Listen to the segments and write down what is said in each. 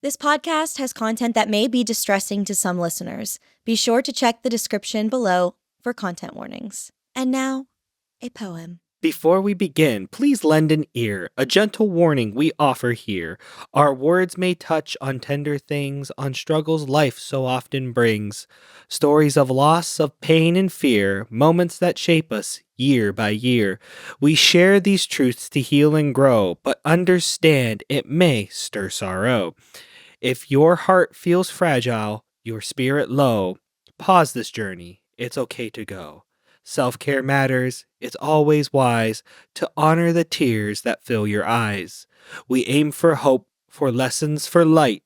This podcast has content that may be distressing to some listeners. Be sure to check the description below for content warnings. And now, a poem. Before we begin, please lend an ear. A gentle warning we offer here. Our words may touch on tender things, on struggles life so often brings. Stories of loss, of pain and fear, moments that shape us year by year. We share these truths to heal and grow, but understand it may stir sorrow. If your heart feels fragile, your spirit low, pause this journey. It's okay to go. Self-care matters. It's always wise to honor the tears that fill your eyes. We aim for hope, for lessons, for light,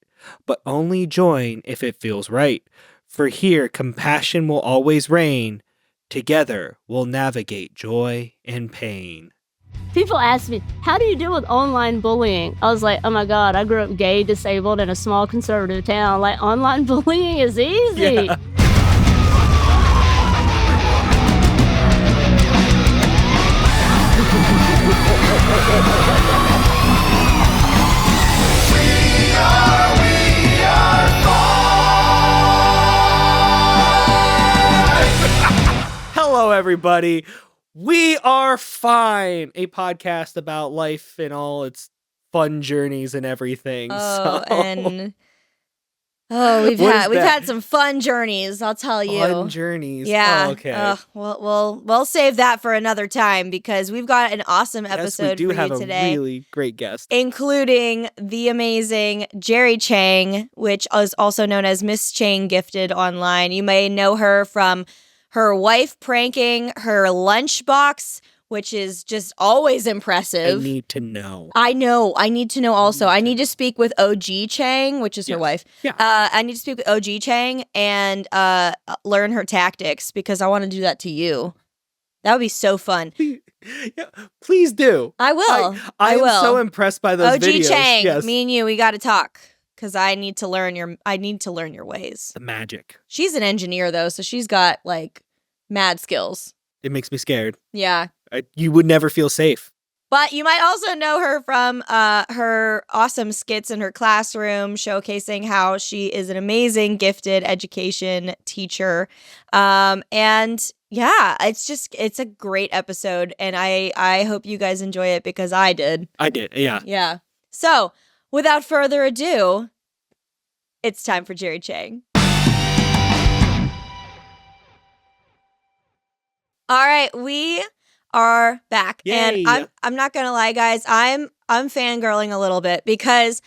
but only join if it feels right. For here, compassion will always reign. Together, we'll navigate joy and pain. People ask me, how do you deal with online bullying? I was like, oh my God, I grew up gay, disabled in a small conservative town. Like, online bullying is easy. Yeah. Hello, everybody. We are fine. A podcast about life and all its fun journeys and everything. We've What is that? had some fun journeys, I'll tell you. Fun journeys. Yeah. Oh, okay. We'll save that for another time because we've got an awesome episode yes, we do for have you today, a really great guest, including the amazing Jere Chang, which is also known as Miss Chang Gifted online. You may know her from her wife pranking her lunchbox, which is just always impressive. I need to know. I know. I need to know also. I need to speak with OG Chang, which is her wife. Yeah. I need to speak with OG Chang and learn her tactics because I want to do that to you. That would be so fun. Yeah, please do. I will. I will. am so impressed by those OG videos. Chang, Yes. me and you, we got to talk because I need to learn your ways. The magic. She's an engineer though, so she's got like mad skills. It makes me scared. Yeah. You would never feel safe. But you might also know her from her awesome skits in her classroom showcasing how she is an amazing gifted education teacher. And yeah, it's a great episode. And I hope you guys enjoy it because I did. I did, yeah. Yeah. So without further ado, it's time for Jere Chang. All right, we are back. Yay. And I'm not gonna lie, guys, I'm fangirling a little bit because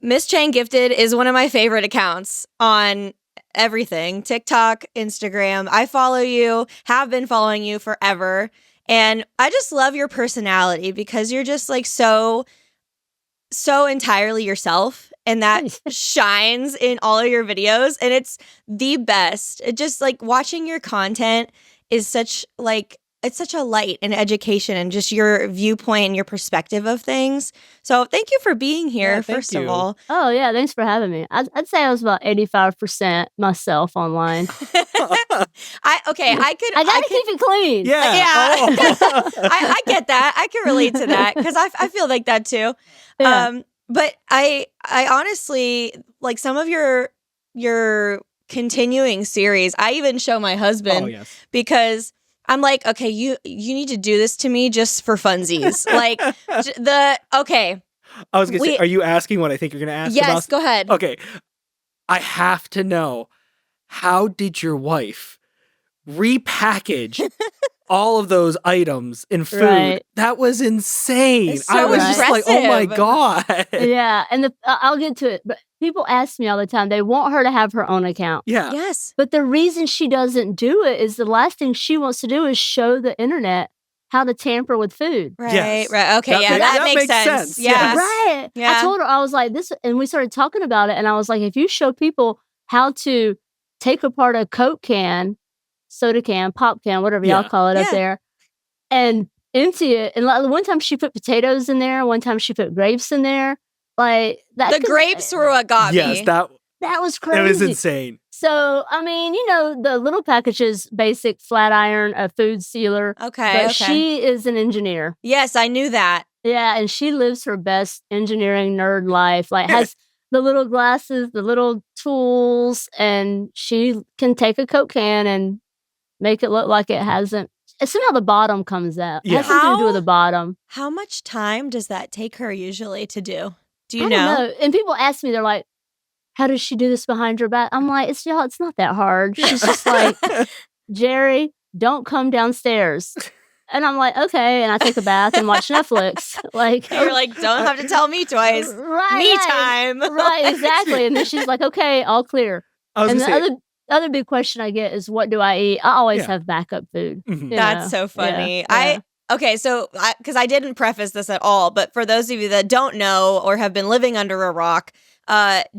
Miss Chang Gifted is one of my favorite accounts on everything. TikTok, Instagram. I follow you, have been following you forever. And I just love your personality because you're just like so entirely yourself. And that shines in all of your videos. And it's the best. It just like watching your content is such like, it's such a light in education and just your viewpoint and your perspective of things. So thank you for being here, first of all. Oh, yeah. Thanks for having me. I'd say I was about 85% myself online. I gotta keep it clean. Yeah. Oh. I get that. I can relate to that because I feel like that too. Yeah. But I honestly like some of your continuing series. I even show my husband because I'm like, okay, you need to do this to me just for funsies. Like okay. I was gonna say, are you asking what I think you're gonna ask? Yes, go ahead. Okay. I have to know, how did your wife repackage all of those items in food? Right. That was insane. It's so I was just like, oh my impressive. God. Yeah. And I'll get to it. But people ask me all the time, they want her to have her own account. Yeah. Yes. But the reason she doesn't do it is the last thing she wants to do is show the internet how to tamper with food. Right, Yes. right. Okay, that makes sense. Yeah. Yes. Right. Yeah. I told her, I was like, this, and we started talking about it. And I was like, if you show people how to take apart a Coke can, soda can, pop can, whatever y'all call it up there, and empty it. And like, one time she put potatoes in there. One time she put grapes in there. Like that. The grapes were what got me. Yes, that was crazy. It was insane. So, I mean, you know, the little packages, basic flat iron, a food sealer. Okay. But she is an engineer. Yes, I knew that. Yeah, and she lives her best engineering nerd life. Like, has the little glasses, the little tools, and she can take a Coke can and make it look like it hasn't. Somehow the bottom comes out. It has something to do with the bottom. How much time does that take her usually to do? Do you I don't know. And people ask me, they're like, how does she do this behind her back? I'm like, it's not that hard. She's just like, Jere, don't come downstairs. And I'm like, okay. And I take a bath and watch Netflix. Like, you're like, don't have to tell me twice. Me time. Right, exactly. And then she's like, okay, all clear. And the other big question I get is, what do I eat? I always have backup food. That's so funny. Okay, so because I didn't preface this at all, but for those of you that don't know or have been living under a rock,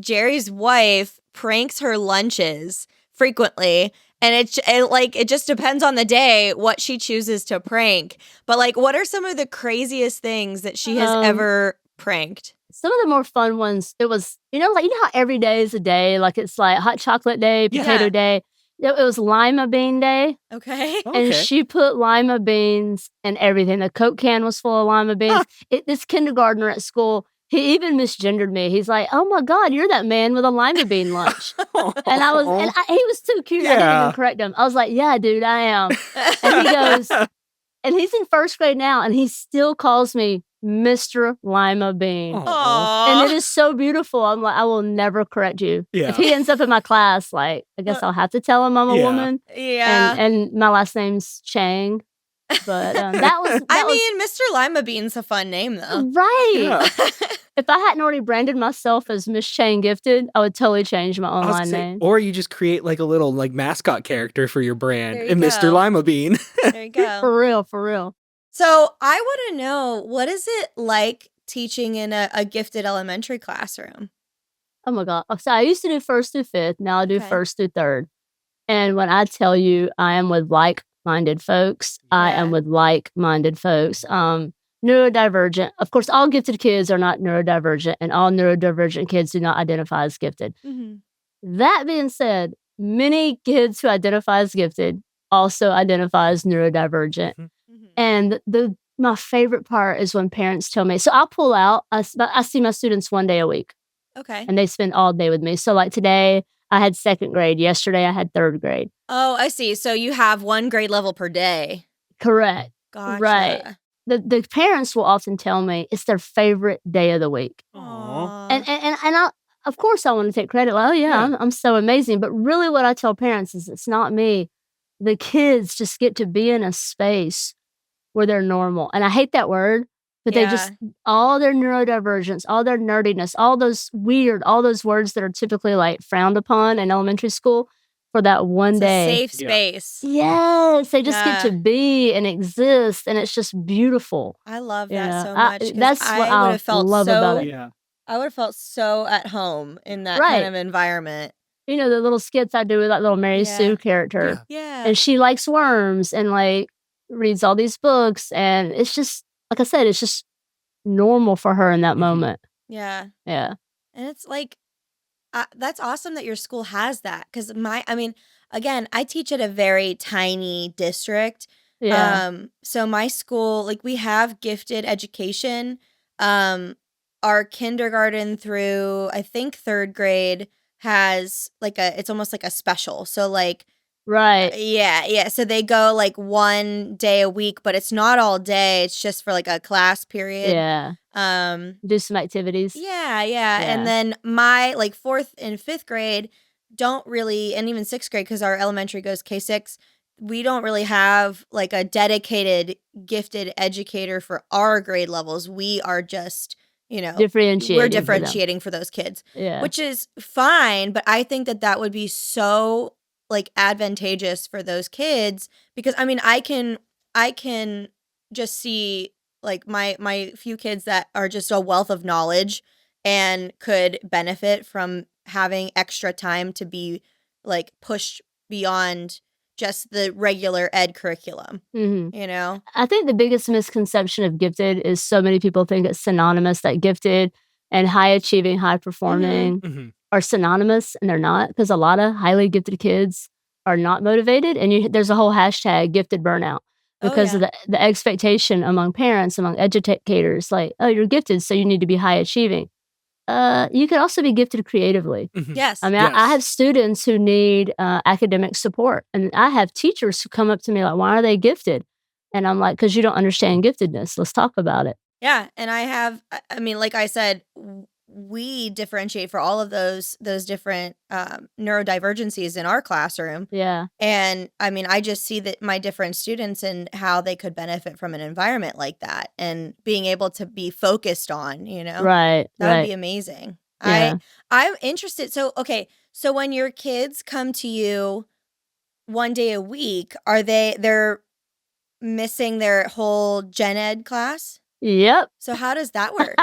Jere's wife pranks her lunches frequently. And it just depends on the day what she chooses to prank. But like, what are some of the craziest things that she has ever pranked? Some of the more fun ones, it was, how every day is a day. Like, it's like hot chocolate day, potato day. It was lima bean day. Okay. And she put lima beans in everything. The Coke can was full of lima beans. This kindergartner at school, he even misgendered me. He's like, oh my God, you're that man with a lima bean lunch. And he was too cute. I didn't even correct him. I was like, yeah, dude, I am. And he goes, and he's in first grade now, and he still calls me Mr. Lima Bean. Aww. And it is so beautiful. I'm like, I will never correct you. Yeah. If he ends up in my class, like, I guess I'll have to tell him I'm a woman. Yeah. And my last name's Chang. But that was Mr. Lima Bean's a fun name, though. Right. Yeah. If I hadn't already branded myself as Miss Chang Gifted, I would totally change my online name. Or you just create like a little like mascot character for your brand, Mr. Lima Bean. There you go. For real. So I want to know, what is it like teaching in a gifted elementary classroom? Oh my God. So I used to do 1st through 5th. Now I do 1st through 3rd. And when I tell you I am with like-minded folks, I am with like-minded folks. Neurodivergent. Of course, all gifted kids are not neurodivergent, and all neurodivergent kids do not identify as gifted. Mm-hmm. That being said, many kids who identify as gifted also identify as neurodivergent. Mm-hmm. And my favorite part is when parents tell me, so I'll pull out, I see my students 1 day a week. Okay. And they spend all day with me. So like today, I had 2nd grade. Yesterday, I had 3rd grade. Oh, I see. So you have 1 grade level per day. Correct. Gotcha. Right. The parents will often tell me it's their favorite day of the week. Aww. And of course I want to take credit. Like, I'm so amazing. But really what I tell parents is it's not me. The kids just get to be in a space where they're normal. And I hate that word, but they just, all their neurodivergence, all their nerdiness, all those words that are typically like frowned upon in elementary school, for that one day. A safe space. Yes. They just get to be and exist. And it's just beautiful. I love that so much. That's what I would have felt love about it. Yeah. I would have felt so at home in that kind of environment. The little skits I do with that little Mary Sue character. Yeah. And she likes worms and like reads all these books. And it's just, like I said, it's just normal for her in that moment. Yeah. Yeah. And it's like, that's awesome that your school has that. Because again, I teach at a very tiny district. Yeah. So my school, like, we have gifted education. Our kindergarten through, I think, 3rd grade has it's almost like a special. So like, right. Yeah. So they go like 1 day a week, but it's not all day. It's just for like a class period. Yeah. Do some activities. Yeah. And then my 4th and 5th grade don't really, and even 6th grade, because our elementary goes K6, we don't really have like a dedicated gifted educator for our grade levels. We are just, differentiating for those kids, which is fine. But I think that would be so like advantageous for those kids, because I can just see like my few kids that are just a wealth of knowledge and could benefit from having extra time to be like pushed beyond just the regular ed curriculum. Mm-hmm. I think the biggest misconception of gifted is so many people think it's synonymous, that gifted and high achieving, high performing are synonymous, and they're not, because a lot of highly gifted kids are not motivated. And there's a whole hashtag gifted burnout because of the expectation among parents, among educators, like, oh, you're gifted, so you need to be high achieving. You can also be gifted creatively. Yes. I mean, I have students who need academic support, and I have teachers who come up to me like, "Why are they gifted?" And I'm like, "'Cause you don't understand giftedness. Let's talk about it." Yeah, and I mean, like I said, we differentiate for all of those different neurodivergencies in our classroom. Yeah. And I mean, I just see that my different students and how they could benefit from an environment like that and being able to be focused on, Right. that would be amazing. Yeah. I'm interested. So, okay. So when your kids come to you one day a week, they're missing their whole gen ed class? Yep. So how does that work?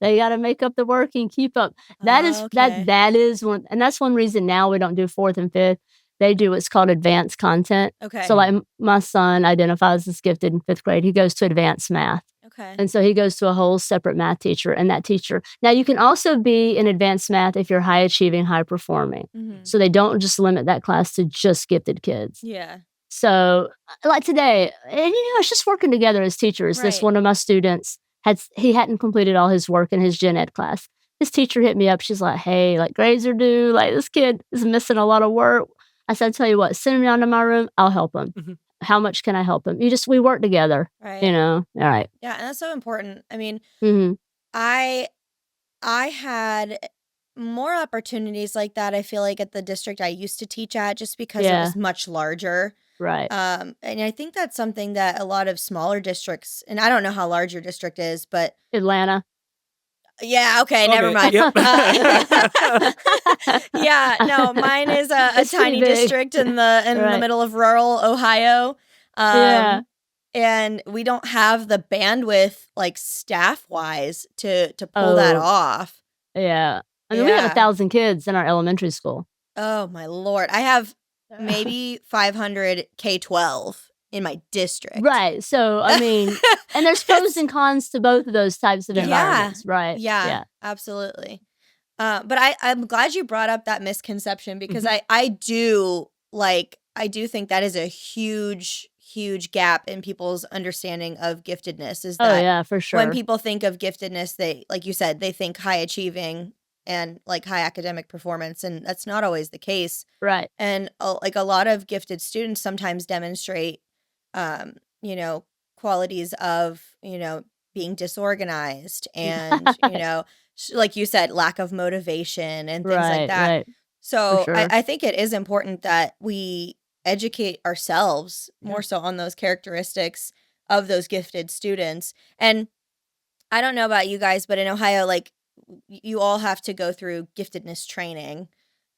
They gotta make up the work and keep up. That is Okay. that is one, and that's one reason now we don't do 4th and 5th. They do what's called advanced content. Okay. So, like, my son identifies as gifted in 5th grade. He goes to advanced math. Okay. And so he goes to a whole separate math teacher, and that teacher now you can also be in advanced math if you're high achieving, high performing. Mhm. So they don't just limit that class to just gifted kids. Yeah. So, like today, and it's just working together as teachers. This Right. one of my students he hadn't completed all his work in his gen ed class. His teacher hit me up. She's like, "Hey, like, grades are due. Like, this kid is missing a lot of work." I said, "I'll tell you what, send him down to my room. I'll help him. Mhm. How much can I help him?" We work together. Right. All right. Yeah, and that's so important. I mean, Mhm. I had more opportunities like that, I feel like, at the district I used to teach at, just because it Yeah. was much larger. Right. And I think that's something that a lot of smaller districts, and I don't know how large your district is, but Atlanta. yeah, okay, never Okay, mind. yep. Yeah, no, mine is a It's pretty tiny big. district in the Right. middle of rural Ohio. Yeah. And we don't have the bandwidth, like, staff-wise to pull that Oh. off. Yeah. I mean, we have Yeah. 1,000 kids in our elementary school. Oh my lord. I have maybe 500 K-12 in my district. Right. So, I mean, and there's pros and cons to both of those types of Yeah. environments, right? Yeah, absolutely. But I'm glad you brought up that misconception because I do think that is a huge gap in people's understanding of giftedness is Oh, that yeah, for sure. when people think of giftedness, they, like you said, they think high achieving and like high academic performance, and that's not always the case. Right. And like a lot of gifted students sometimes demonstrate, um, you know, qualities of, being disorganized and, like you said, lack of motivation and things like that. Right. So sure. I think it is important that we educate ourselves more so on those characteristics of those gifted students. And I don't know about you guys, but in Ohio, like, you all have to go through giftedness training.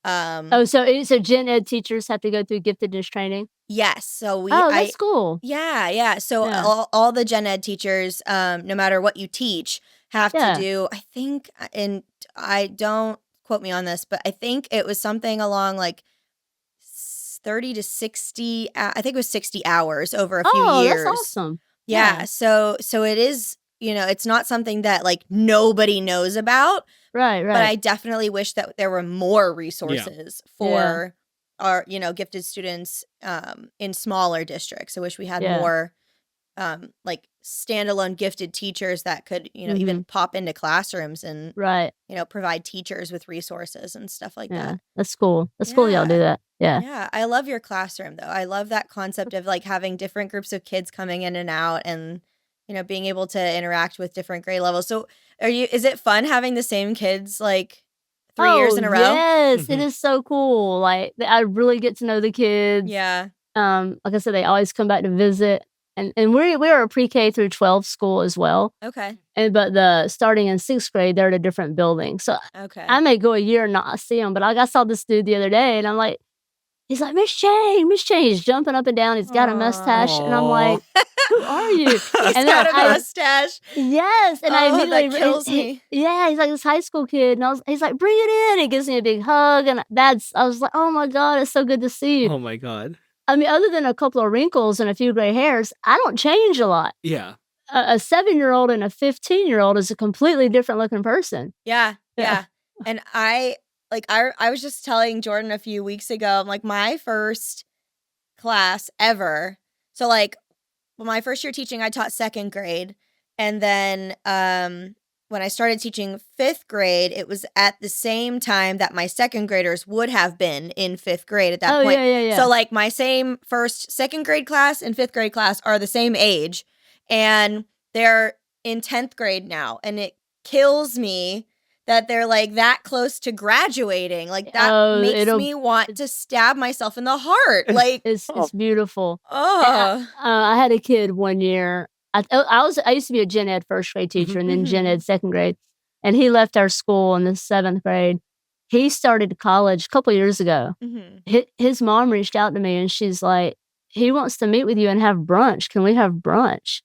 Oh, so gen ed teachers have to go through giftedness training? Yes. So That's cool. Yeah. So Yeah. all the gen ed teachers, no matter what you teach, have to Yeah. do, I think, and I don't quote me on this, but I think it was something along like 30 to 60, I think it was 60 hours over a few years. That's awesome. Yeah. So it is, it's not something that like nobody knows about. Right. But I definitely wish that there were more resources for our, gifted students in smaller districts. I wish we had more like standalone gifted teachers that could, even pop into classrooms and provide teachers with resources and stuff like that. That's cool. That's cool y'all do that. Yeah. Yeah, I love your classroom though. I love that concept of like having different groups of kids coming in and out and being able to interact with different grade levels. So is it fun having the same kids like 3 years in a row? Yes, it is so cool. Like, I really get to know the kids. Yeah. Like I said, they always come back to visit. And we're a pre-K through 12 school as well. Okay. But starting in 6th grade, they're at a different building. So I may go a year and not see them, but I saw this dude the other day, and I'm like, he's like, Miss Chang. He's jumping up and down. He's got a mustache, and I'm like, who are you? He's got a mustache. Yes, and I immediately that kills me. Yeah, he's like this high school kid, and he's like, bring it in. He gives me a big hug, and I was like, oh my god, it's so good to see you. Oh my god. I mean, other than a couple of wrinkles and a few gray hairs, I don't change a lot. Yeah. A 7-year-old and a 15-year-old is a completely different looking person. Yeah. And I was just telling Jordan a few weeks ago, I'm like, my first class ever. So like, my first year teaching, I taught 2nd grade. And then when I started teaching 5th grade, it was at the same time that my 2nd graders would have been in 5th grade at that point. Yeah. So like my same 1st, 2nd grade class and 5th grade class are the same age, and they're in 10th grade now, and it kills me that they're like that close to graduating. Like that makes me want to stab myself in the heart. Like it's beautiful. Oh, I had a kid one year. I used to be a gen ed 1st grade teacher and then gen ed 2nd grade, and he left our school in the 7th grade. He started college a couple years ago. His mom reached out to me and she's like, he wants to meet with you and have brunch. Can we have brunch?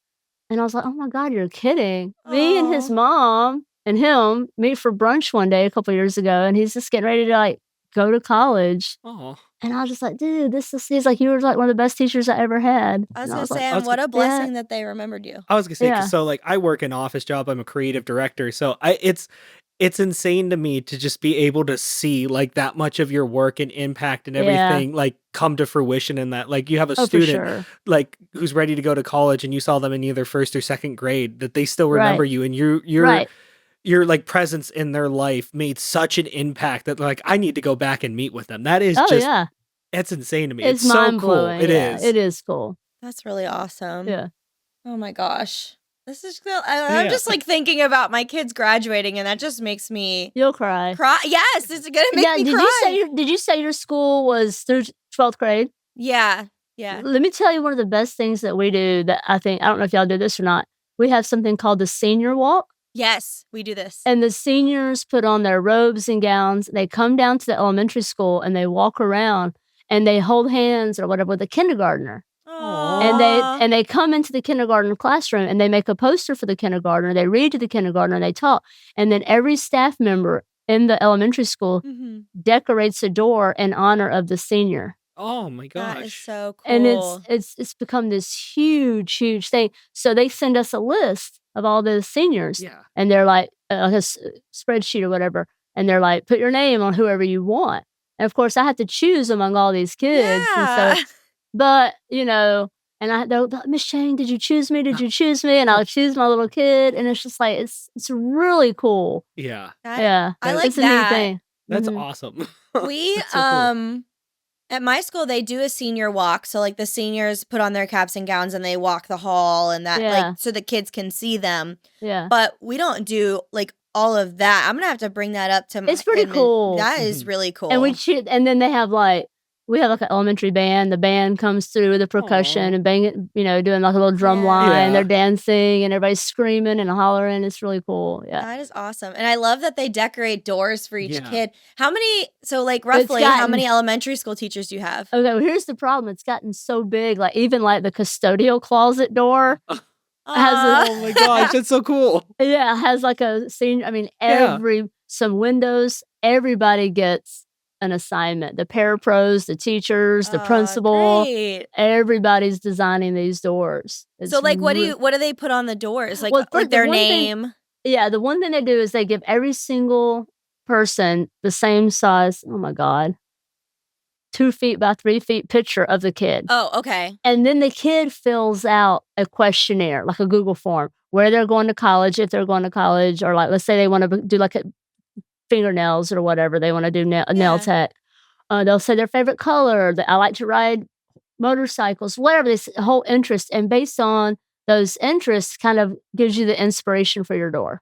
And I was like, oh my God, you're kidding. Me and his mom and him meet for brunch one day a couple years ago, and he's just getting ready to like go to college. And I was just like, dude, he's like, you were like one of the best teachers I ever had. I was going to say, what a blessing that they remembered you. I was going to say, so like I work an office job. I'm a creative director. So it's insane to me to just be able to see like that much of your work and impact and everything like come to fruition in that. Like you have a student like who's ready to go to college and you saw them in either 1st or 2nd grade, that they still remember you, and your like presence in their life made such an impact that like I need to go back and meet with them. That is it's insane to me. It's so cool. It is cool. That's really awesome. Yeah. Oh my gosh. This is I'm just like thinking about my kids graduating, and that just makes me You'll cry. Yes, it's gonna make me cry. Did you say your school was through 12th grade? Yeah. Let me tell you one of the best things that we do that I don't know if y'all do this or not. We have something called the senior walk. Yes, we do this. And the seniors put on their robes and gowns. They come down to the elementary school and they walk around and they hold hands or whatever with a kindergartner. And they come into the kindergarten classroom and they make a poster for the kindergartner. They read to the kindergartner and they talk. And then every staff member in the elementary school decorates a door in honor of the senior. Oh my gosh. That is so cool. And it's become this huge thing. So they send us a list of all the seniors. Yeah. And they're like a spreadsheet or whatever. And they're like, put your name on whoever you want. And of course I have to choose among all these kids. Yeah. And so, but you know, and they'll, Miss Chang, did you choose me? Did you choose me? And I'll choose my little kid. And it's just like, it's really cool. Yeah. I like it's a neat thing. That's awesome. We, That's so cool. At my school, they do a senior walk. So like the seniors put on their caps and gowns and they walk the hall and that like so the kids can see them. Yeah. But we don't do like all of that. I'm gonna have to bring that up to It's pretty cool. That is really cool. And then they have like we have like an elementary band. The band comes through with the percussion and banging, doing like a little drum line. And they're dancing and everybody's screaming and hollering. It's really cool. Yeah. That is awesome. And I love that they decorate doors for each kid. How many how many elementary school teachers do you have? Okay, well, here's the problem. It's gotten so big, like even like the custodial closet door has oh my gosh, that's so cool. Yeah, it has like a senior, some windows, everybody gets an assignment. The parapros, the teachers, the principal, everybody's designing these doors. So like what do they put on the doors? Like, like their name? The one thing they do is they give every single person the same size, oh my God, 2 feet by 3 feet picture of the kid. Oh, okay. And then the kid fills out a questionnaire, like a Google form, where they're going to college, if they're going to college, or like, let's say they want to do like a fingernails or whatever, they want to do nail tech. They'll say their favorite color, that I like to ride motorcycles, whatever, this whole interest. And based on those interests kind of gives you the inspiration for your door.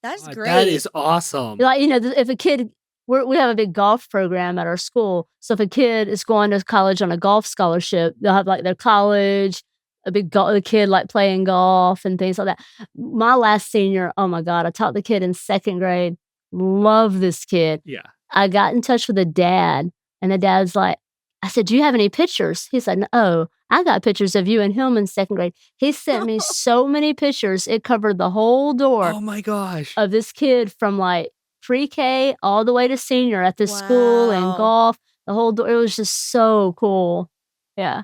That's great. That is awesome. Like, if a kid, we have a big golf program at our school. So if a kid is going to college on a golf scholarship, they'll have like their college, a kid like playing golf and things like that. My last senior, oh my God, I taught the kid in 2nd grade. Love this kid. Yeah. I got in touch with the dad, and the dad's like, I said, do you have any pictures? He said, no, I got pictures of you and him in 2nd grade. He sent me so many pictures. It covered the whole door. Oh my gosh. Of this kid from like pre-K all the way to senior at this school and golf. The whole door. It was just so cool. Yeah.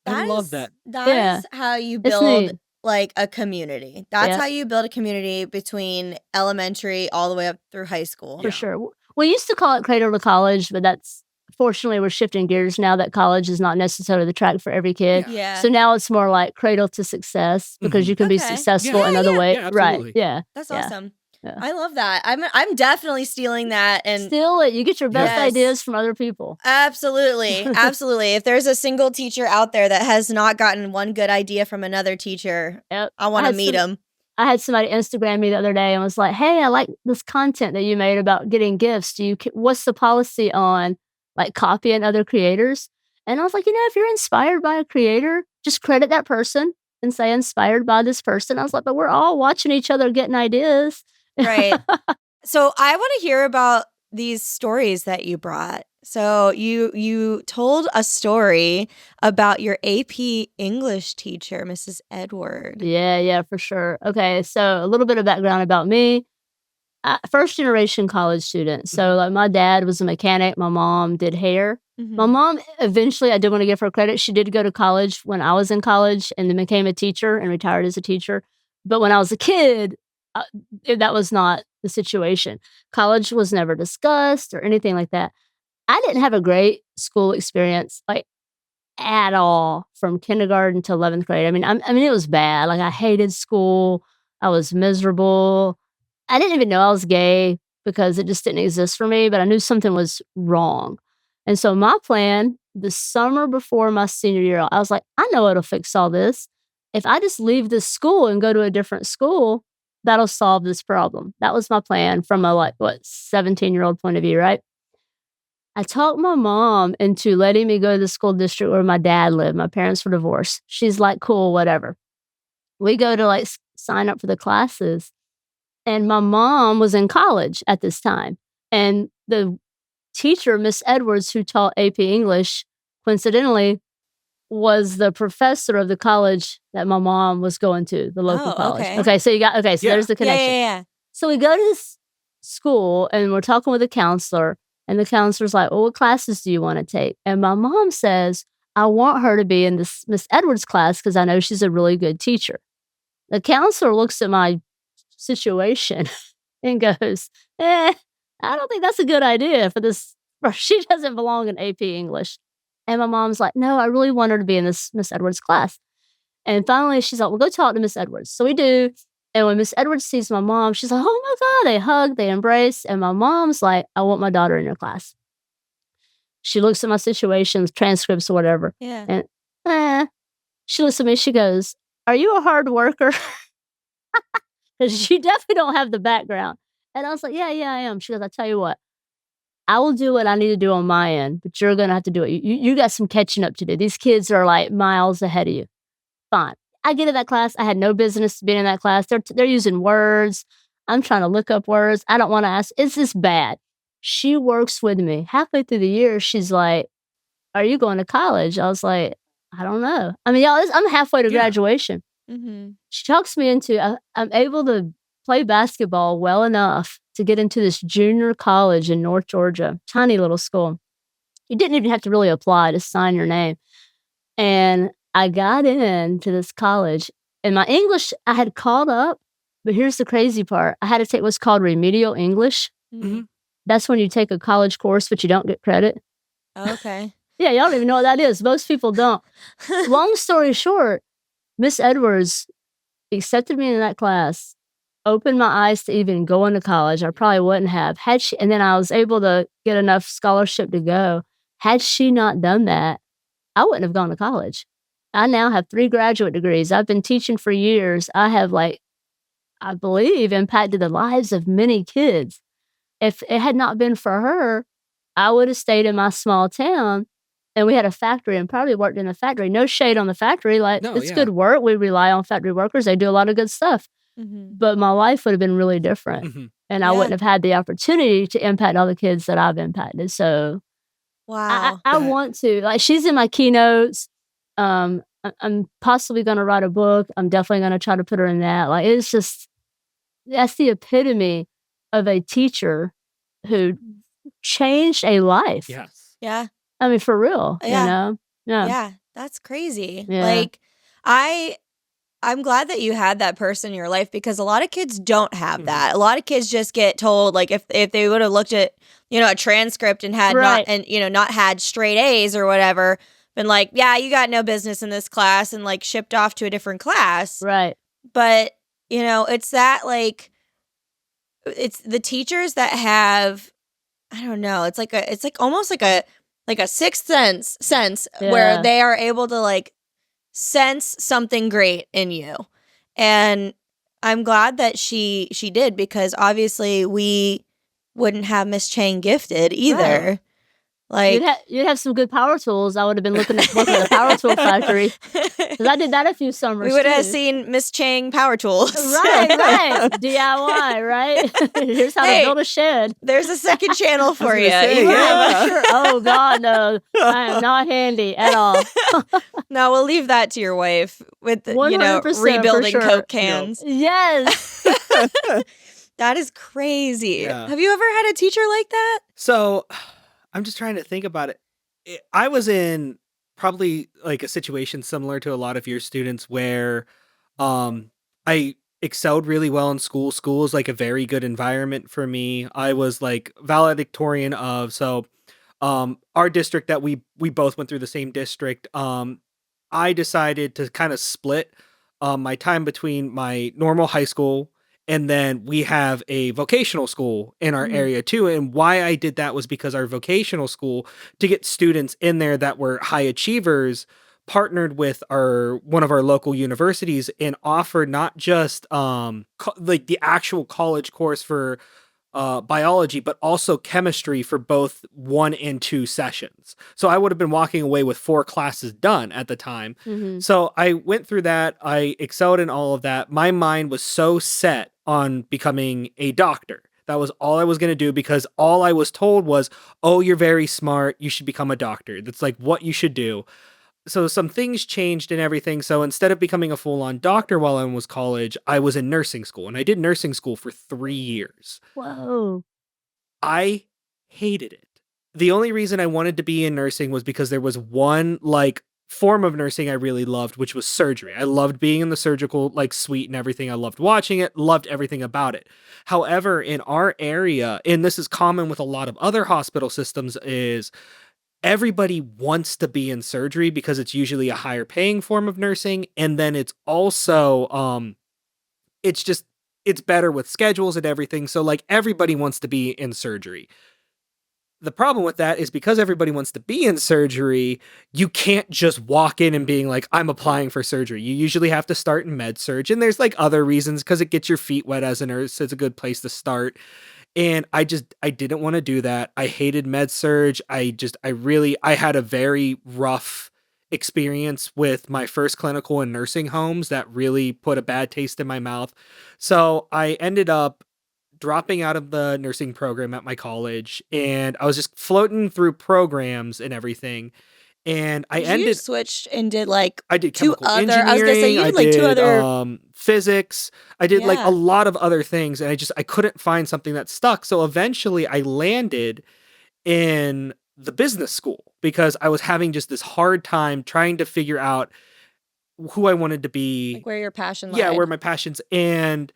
I love that. That is how you build like a community. That's how you build a community between elementary all the way up through high school. For sure. We used to call it cradle to college, but fortunately we're shifting gears now that college is not necessarily the track for every kid. Yeah. So now it's more like cradle to success because you can be successful in other ways. Yeah, right. Yeah. That's awesome. Yeah. I love that. I'm definitely stealing that and steal it. You get your best Yes. ideas from other people. Absolutely. Absolutely. If there's a single teacher out there that has not gotten one good idea from another teacher, Yep. I want to meet them. I had somebody Instagram me the other day and was like, "Hey, I like this content that you made about getting gifts. What's the policy on like copying other creators?" And I was like, if you're inspired by a creator, just credit that person and say inspired by this person. I was like, but we're all watching each other getting ideas. Right. So I want to hear about these stories that you brought. So you told a story about your AP English teacher, Mrs. Edward. Yeah, for sure. Okay, so a little bit of background about me. First generation college student. So like my dad was a mechanic. My mom did hair. My mom eventually, I do want to give her credit. She did go to college when I was in college and then became a teacher and retired as a teacher. But when I was a kid, that was not the situation. College was never discussed or anything like that. I didn't have a great school experience, like at all, from kindergarten to 11th grade. I mean, it was bad. Like I hated school. I was miserable. I didn't even know I was gay because it just didn't exist for me, but I knew something was wrong. And so my plan, the summer before my senior year, I was like, I know what'll fix all this. If I just leave this school and go to a different school, that'll solve this problem. That was my plan from a 17-year-old point of view, right? I talked my mom into letting me go to the school district where my dad lived. My parents were divorced. She's like, cool, whatever. We go to sign up for the classes. And my mom was in college at this time. And the teacher, Miss Edwards, who taught AP English, coincidentally, was the professor of the college that my mom was going to, the local college. Okay, so there's the connection. Yeah. So we go to this school and we're talking with the counselor, and the counselor's like, well, what classes do you want to take? And my mom says, I want her to be in this Miss Edwards class because I know she's a really good teacher. The counselor looks at my situation and goes, I don't think that's a good idea for this. She doesn't belong in AP English. And my mom's like, no, I really want her to be in this Miss Edwards class. And finally, she's like, well, go talk to Miss Edwards. So we do. And when Miss Edwards sees my mom, she's like, oh my God, they hug, they embrace. And my mom's like, I want my daughter in your class. She looks at my situations, transcripts or whatever. Yeah. And she looks at me, she goes, are you a hard worker? Because you definitely don't have the background. And I was like, yeah, I am. She goes, I tell you what, I will do what I need to do on my end, but you're going to have to do it. You got some catching up to do. These kids are like miles ahead of you. Fine. I get in that class. I had no business being in that class. They're using words. I'm trying to look up words. I don't want to ask. Is this bad? She works with me. Halfway through the year, she's like, are you going to college? I was like, I don't know. I mean, y'all, I'm halfway to graduation. She talks me into, I'm able to play basketball well enough to get into this junior college in North Georgia, tiny little school. You didn't even have to really apply to sign your name. And I got into this college, and my English, I had caught up, but here's the crazy part. I had to take what's called remedial English. That's when you take a college course, but you don't get credit. Okay. Yeah, y'all don't even know what that is. Most people don't. Long story short, Miss Edwards accepted me in that class, opened my eyes to even go into college. I probably wouldn't have had she, and then I was able to get enough scholarship to go. Had she not done that, I wouldn't have gone to college. I now have 3 graduate degrees. I've been teaching for years. I have, I believe, impacted the lives of many kids. If it had not been for her, I would have stayed in my small town, and we had a factory and probably worked in a factory. No shade on the factory. It's good work. We rely on factory workers. They do a lot of good stuff. But my life would have been really different. And I wouldn't have had the opportunity to impact all the kids that I've impacted. So wow. I want to. She's in my keynotes. I'm possibly going to write a book. I'm definitely going to try to put her in that. It's just, that's the epitome of a teacher who changed a life. Yes. Yeah. I mean, for real, Yeah. you know? Yeah. That's crazy. Yeah. I'm glad that you had that person in your life because a lot of kids don't have that. A lot of kids just get told, if they would have looked at, a transcript and had not had straight A's or whatever, been like, yeah, you got no business in this class and shipped off to a different class. Right. But, it's that it's the teachers that have, I don't know, it's like almost like a sixth sense where they are able to like sense something great in you. And I'm glad that she did, because obviously we wouldn't have Miss Chang Gifted either. Right. Like you'd have some good power tools. I would have been working at the power tool factory, because I did that a few summers. We would have seen Miss Chang power tools. Right. DIY, right? Here's how to build a shed. There's a second channel for you. Sure. Oh God, no! I am not handy at all. No, we'll leave that to your wife with rebuilding Coke cans. Yep. Yes. That is crazy. Yeah. Have you ever had a teacher like that? So I'm just trying to think about it. I was in probably like a situation similar to a lot of your students where I excelled really well in school. School is like a very good environment for me. I was like valedictorian of, our district that we both went through the same district. I decided to kind of split my time between my normal high school, and then we have a vocational school in our area too. And why I did that was because our vocational school, to get students in there that were high achievers, partnered with one of our local universities and offered not just like the actual college course for biology, but also chemistry for both 1 and 2 sessions. So I would have been walking away with 4 classes done at the time. So I went through that. I excelled in all of that. My mind was so set on becoming a doctor. That was all I was going to do, because all I was told was, oh, you're very smart. You should become a doctor. That's like what you should do. So some things changed and everything. So instead of becoming a full-on doctor while I was college, I was in nursing school, and I did nursing school for 3 years. Whoa. I hated it. The only reason I wanted to be in nursing was because there was one like form of nursing I really loved, which was surgery. I loved being in the surgical like suite and everything. I loved watching it, loved everything about it. However, in our area, and this is common with a lot of other hospital systems, is everybody wants to be in surgery because it's usually a higher paying form of nursing. And then it's also, it's better with schedules and everything. So like everybody wants to be in surgery. The problem with that is because everybody wants to be in surgery, you can't just walk in and being like, I'm applying for surgery. You usually have to start in med surg. And there's like other reasons, because it gets your feet wet as a nurse. It's a good place to start. And I didn't want to do that. I hated med surg. I had a very rough experience with my first clinical in nursing homes that really put a bad taste in my mouth. So I ended up dropping out of the nursing program at my college, and I was just floating through programs and everything. And you switched and did like I did 2 chemical other. engineering. I was gonna say you did like 2 other physics. I did like a lot of other things, and I couldn't find something that stuck. So eventually, I landed in the business school because I was having just this hard time trying to figure out who I wanted to be, like where your passion lied. Yeah, where my passions. And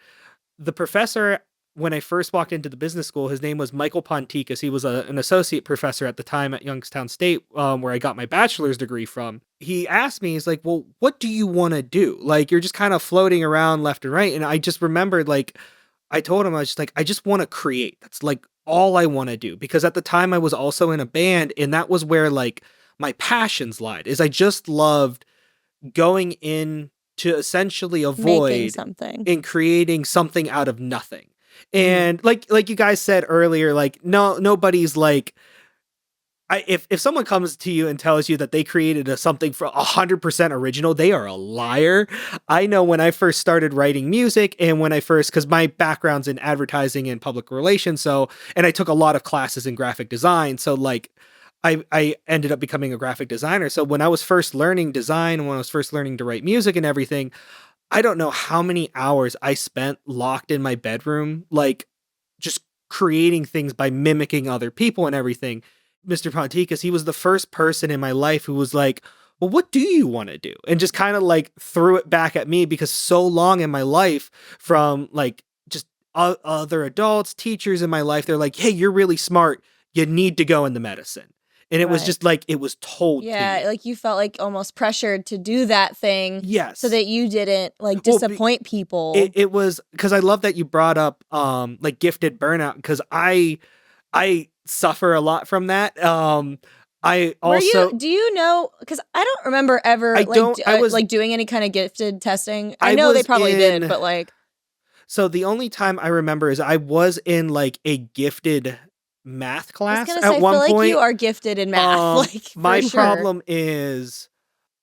the professor, when I first walked into the business school, his name was Michael Ponticus. He was an associate professor at the time at Youngstown State, where I got my bachelor's degree from. He asked me, he's like, well, what do you want to do? Like, you're just kind of floating around left and right. And I just remembered, like, I told him, I was just like, I just want to create. That's like all I want to do. Because at the time I was also in a band, and that was where like my passions lied, is I just loved going in to essentially avoid something and creating something out of nothing. And like you guys said earlier, like nobody's like, if someone comes to you and tells you that they created something for 100% original, they are a liar. I know when I first started writing music, and because my background's in advertising and public relations, and I took a lot of classes in graphic design, so like I ended up becoming a graphic designer. So when I was first learning design, when I was first learning to write music and everything, I don't know how many hours I spent locked in my bedroom, like just creating things by mimicking other people and everything. Mr. Ponticus, he was the first person in my life who was like, well, what do you want to do? And just kind of like threw it back at me, because so long in my life, from like just other adults, teachers in my life, they're like, hey, you're really smart. You need to go into medicine. And it was just like it was told to you. Like you felt like almost pressured to do that thing. Yes. So that you didn't like disappoint people. It was because I love that you brought up like gifted burnout, because I suffer a lot from that. I also do you know, because I don't remember ever like doing any kind of gifted testing. I know they probably did, but like, so the only time I remember is I was in like a gifted math class at one point. Like you are gifted in math. Like my problem is,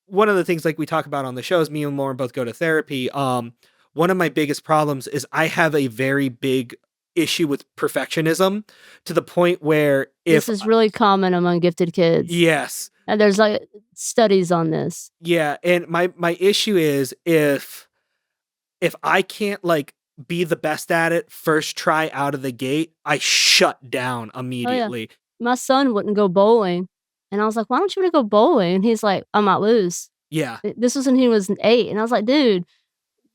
one of the things like we talk about on the show is me and Lauren both go to therapy. One of my biggest problems is I have a very big issue with perfectionism, to the point where this is really common among gifted kids. Yes. And there's like studies on this. Yeah. And my issue is if I can't like be the best at it first try out of the gate, I shut down immediately. Oh, yeah. My son wouldn't go bowling. And I was like, why don't you want to go bowling? And he's like, I might lose. Yeah. This was when he was 8. And I was like, dude,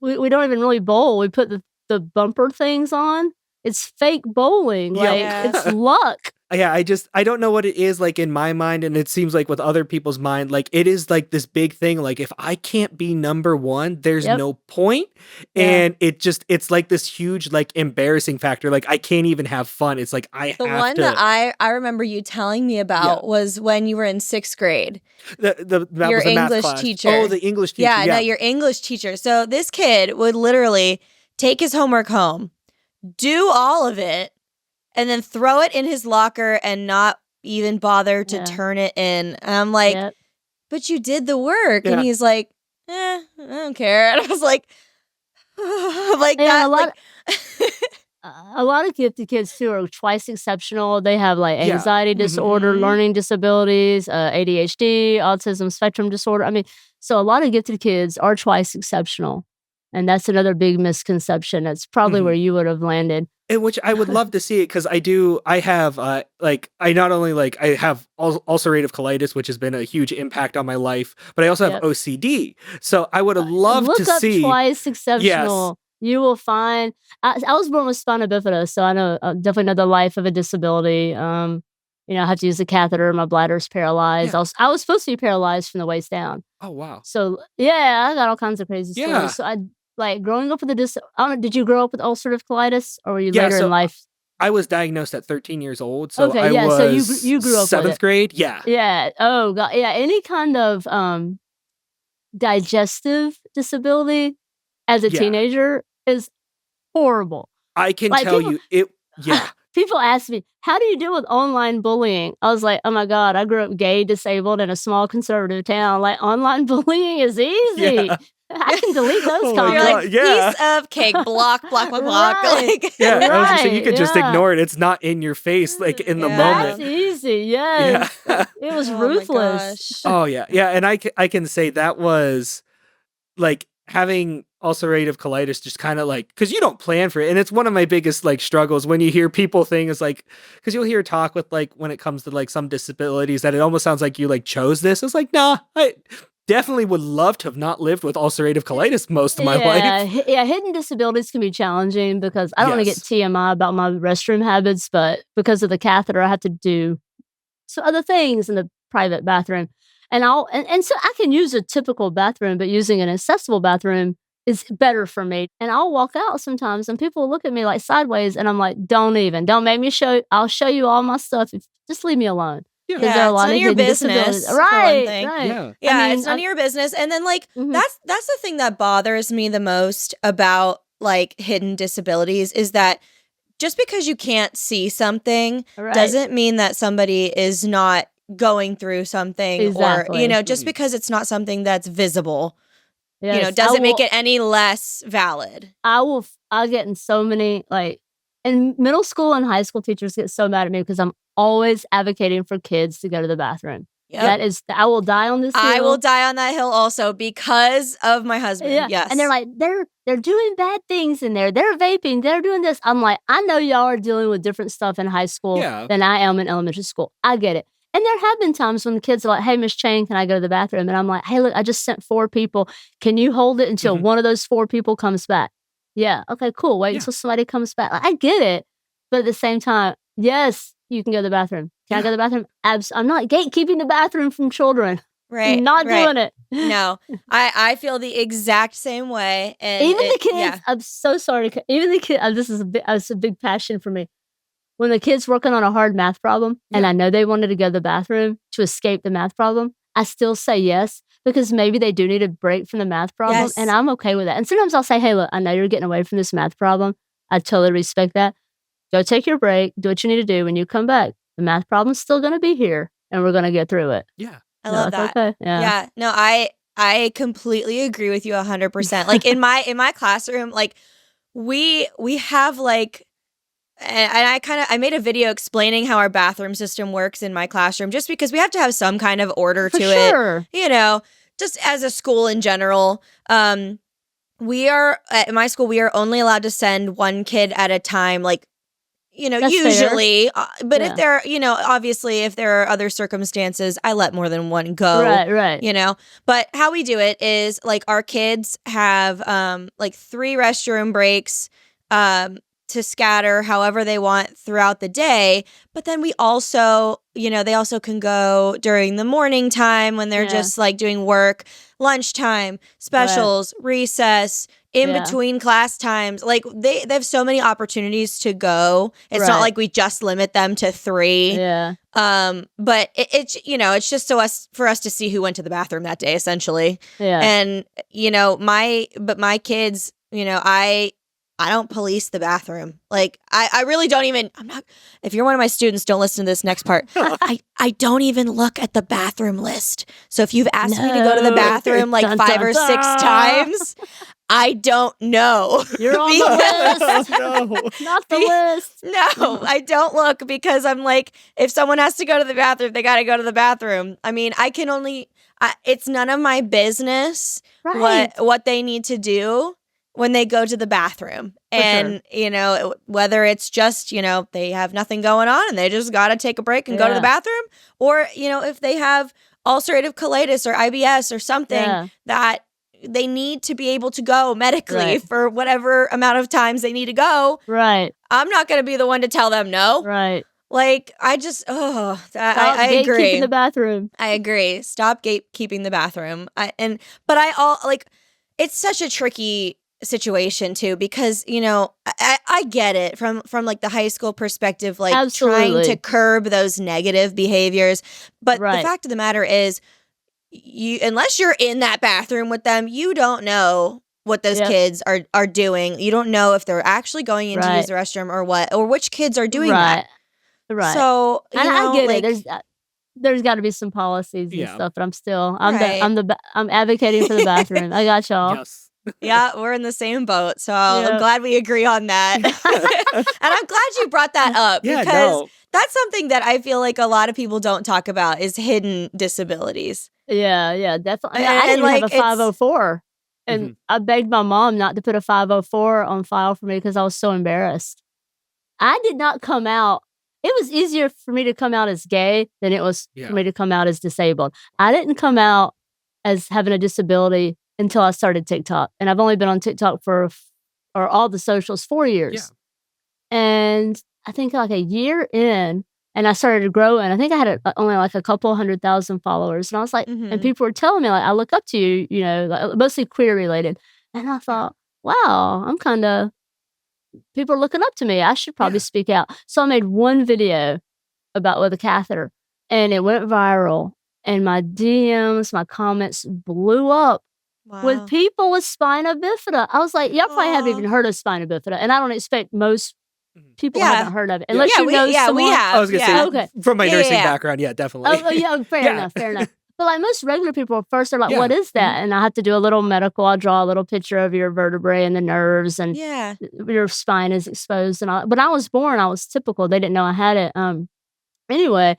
we don't even really bowl. We put the bumper things on. It's fake bowling. Like, it's luck. Yeah, I don't know what it is like in my mind, and it seems like with other people's mind, like it is like this big thing. Like if I can't be number one, there's no point. And it's like this huge like embarrassing factor. Like I can't even have fun. It's like I have to. The one that I remember you telling me about was when you were in 6th grade. Your English teacher. Oh, the English teacher. Yeah, no, your English teacher. So this kid would literally take his homework home, do all of it, and then throw it in his locker and not even bother to turn it in. And I'm like, but you did the work. And he's like, I don't care. And I was like, a lot of gifted kids too are twice exceptional. They have like anxiety disorder, learning disabilities, ADHD, autism spectrum disorder. I mean, so a lot of gifted kids are twice exceptional. And that's another big misconception. That's probably where you would have landed. In which I would love to see it, because I have I have ulcerative colitis, which has been a huge impact on my life, but I also have OCD. So I would have loved to see. Look up twice exceptional. Yes. You will find. I was born with spina bifida, so I know definitely know the life of a disability. I have to use a catheter. My bladder's paralyzed. Yeah. I was supposed to be paralyzed from the waist down. Oh wow. So I got all kinds of crazy stories. So like growing up with I don't know, did you grow up with ulcerative colitis, or were you later in life? I was diagnosed at 13 years old. So okay, I was so you grew up 7th grade. Yeah. Yeah. Oh God. Yeah. Any kind of digestive disability as a teenager is horrible. I can tell you it. Yeah. People ask me, how do you deal with online bullying? I was like, oh my God, I grew up gay, disabled in a small conservative town. Like online bullying is easy. Yeah. I can delete those comments. Like, piece of cake, block. Right. Like, yeah, I was just saying, you could just ignore it. It's not in your face, like in the moment. That's easy. Yes. Yeah. It was ruthless. Oh yeah, yeah, and I can say that was like having ulcerative colitis, just kind of like, because you don't plan for it, and it's one of my biggest like struggles when you hear people things like, because you'll hear talk with like when it comes to like some disabilities that it almost sounds like you like chose this. It's like, nah, I definitely would love to have not lived with ulcerative colitis most of my life. Yeah, hidden disabilities can be challenging, because I don't want to get TMI about my restroom habits, but because of the catheter, I have to do some other things in the private bathroom. And so I can use a typical bathroom, but using an accessible bathroom is better for me. And I'll walk out sometimes and people look at me like sideways, and I'm like, don't make me I'll show you all my stuff. Just leave me alone. Yeah, it's none of your business. Right. Yeah, I mean, it's none of your business. And then like that's the thing that bothers me the most about like hidden disabilities, is that just because you can't see something doesn't mean that somebody is not going through something, or just because it's not something that's visible, doesn't make it any less valid. I'll get in so many, like, in middle school and high school, teachers get so mad at me because I'm always advocating for kids to go to the bathroom. Yep. I will die on this hill. I will die on that hill also because of my husband. Yeah. Yes. And they're like, they're doing bad things in there. They're vaping. They're doing this. I'm like, I know y'all are dealing with different stuff in high school than I am in elementary school. I get it. And there have been times when the kids are like, hey, Miss Chang, can I go to the bathroom? And I'm like, hey, look, I just sent 4 people. Can you hold it until one of those 4 people comes back? Yeah. Okay, cool. Wait until somebody comes back. Like, I get it. But at the same time, yes, you can go to the bathroom. Can I go to the bathroom? I'm not gatekeeping the bathroom from children. Right. Not doing it. No, I feel the exact same way. And even the kids, I'm so sorry. Even the kids, this is a big passion for me. When the kid's working on a hard math problem, and I know they wanted to go to the bathroom to escape the math problem, I still say yes, because maybe they do need a break from the math problem, and I'm okay with that. And sometimes I'll say, hey, look, I know you're getting away from this math problem. I totally respect that. Go take your break, do what you need to do. When you come back, the math problem's still going to be here, and we're going to get through it. Yeah. I love that. Okay. Yeah. No, I completely agree with you 100%. Like in my classroom, like we have like, and I made a video explaining how our bathroom system works in my classroom, just because we have to have some kind of order to it, you know, just as a school in general. We are at my school, we are only allowed to send one kid at a time, like, you know, That's usually, but if there, you know, obviously if there are other circumstances, I let more than one go, right. You know, but how we do it is like our kids have, like 3 restroom breaks, to scatter however they want throughout the day. But then we also, you know, they also can go during the morning time when they're just like doing work, lunchtime, specials, recess, in between class times. Like they have so many opportunities to go. It's not like we just limit them to 3. Yeah. But it's, you know, it's just for us to see who went to the bathroom that day, essentially. Yeah. And, you know, my kids, you know, I don't police the bathroom. Like I really don't even, if you're one of my students, don't listen to this next part. I don't even look at the bathroom list. So if you've asked me to go to the bathroom like 5 or 6 times, I don't know. You're on the list. No. Not the list. No, I don't look, because I'm like, if someone has to go to the bathroom, they got to go to the bathroom. I mean, I can only, it's none of my business what they need to do when they go to the bathroom. And, you know, whether it's just, you know, they have nothing going on and they just got to take a break and go to the bathroom, or, you know, if they have ulcerative colitis or IBS or something that they need to be able to go medically for whatever amount of times they need to go. Right. I'm not going to be the one to tell them no. Right. Like, I just, I agree. Gatekeeping the bathroom. I agree. Stop gatekeeping the bathroom. It's such a tricky situation too, because, you know, I get it from like the high school perspective, like trying to curb those negative behaviors. But the fact of the matter is, unless you're in that bathroom with them, you don't know what those kids are doing. You don't know if they're actually going in to use the restroom or what, or which kids are doing that. Right. So, and I get it. There's got to be some policies and stuff, but I'm advocating for the bathroom. I got y'all. Yes. Yeah, we're in the same boat. So I'm glad we agree on that. And I'm glad you brought that up, because that's something that I feel like a lot of people don't talk about, is hidden disabilities. Yeah, definitely. I didn't even have a 504. And I begged my mom not to put a 504 on file for me because I was so embarrassed. I did not come out. It was easier for me to come out as gay than it was for me to come out as disabled. I didn't come out as having a disability until I started TikTok. And I've only been on TikTok for all the socials 4 years. Yeah. And I think like a year in, and I started growing. I think I had only like a couple 100,000 followers. And I was like, and people were telling me, like, I look up to you, you know, like, mostly queer related. And I thought, wow, people are looking up to me. I should probably speak out. So I made one video with a catheter, and it went viral. And my DMs, my comments blew up. Wow. With people with spina bifida. I was like, y'all probably haven't even heard of spina bifida. And I don't expect most people haven't heard of it. Unless you know someone. We have. I was going to say, from my nursing background, definitely. Fair enough. But like most regular people at first are like, what is that? And I have to do a little medical. I'll draw a little picture of your vertebrae and the nerves, and your spine is exposed and all. But I was born, I was typical. They didn't know I had it. Anyway,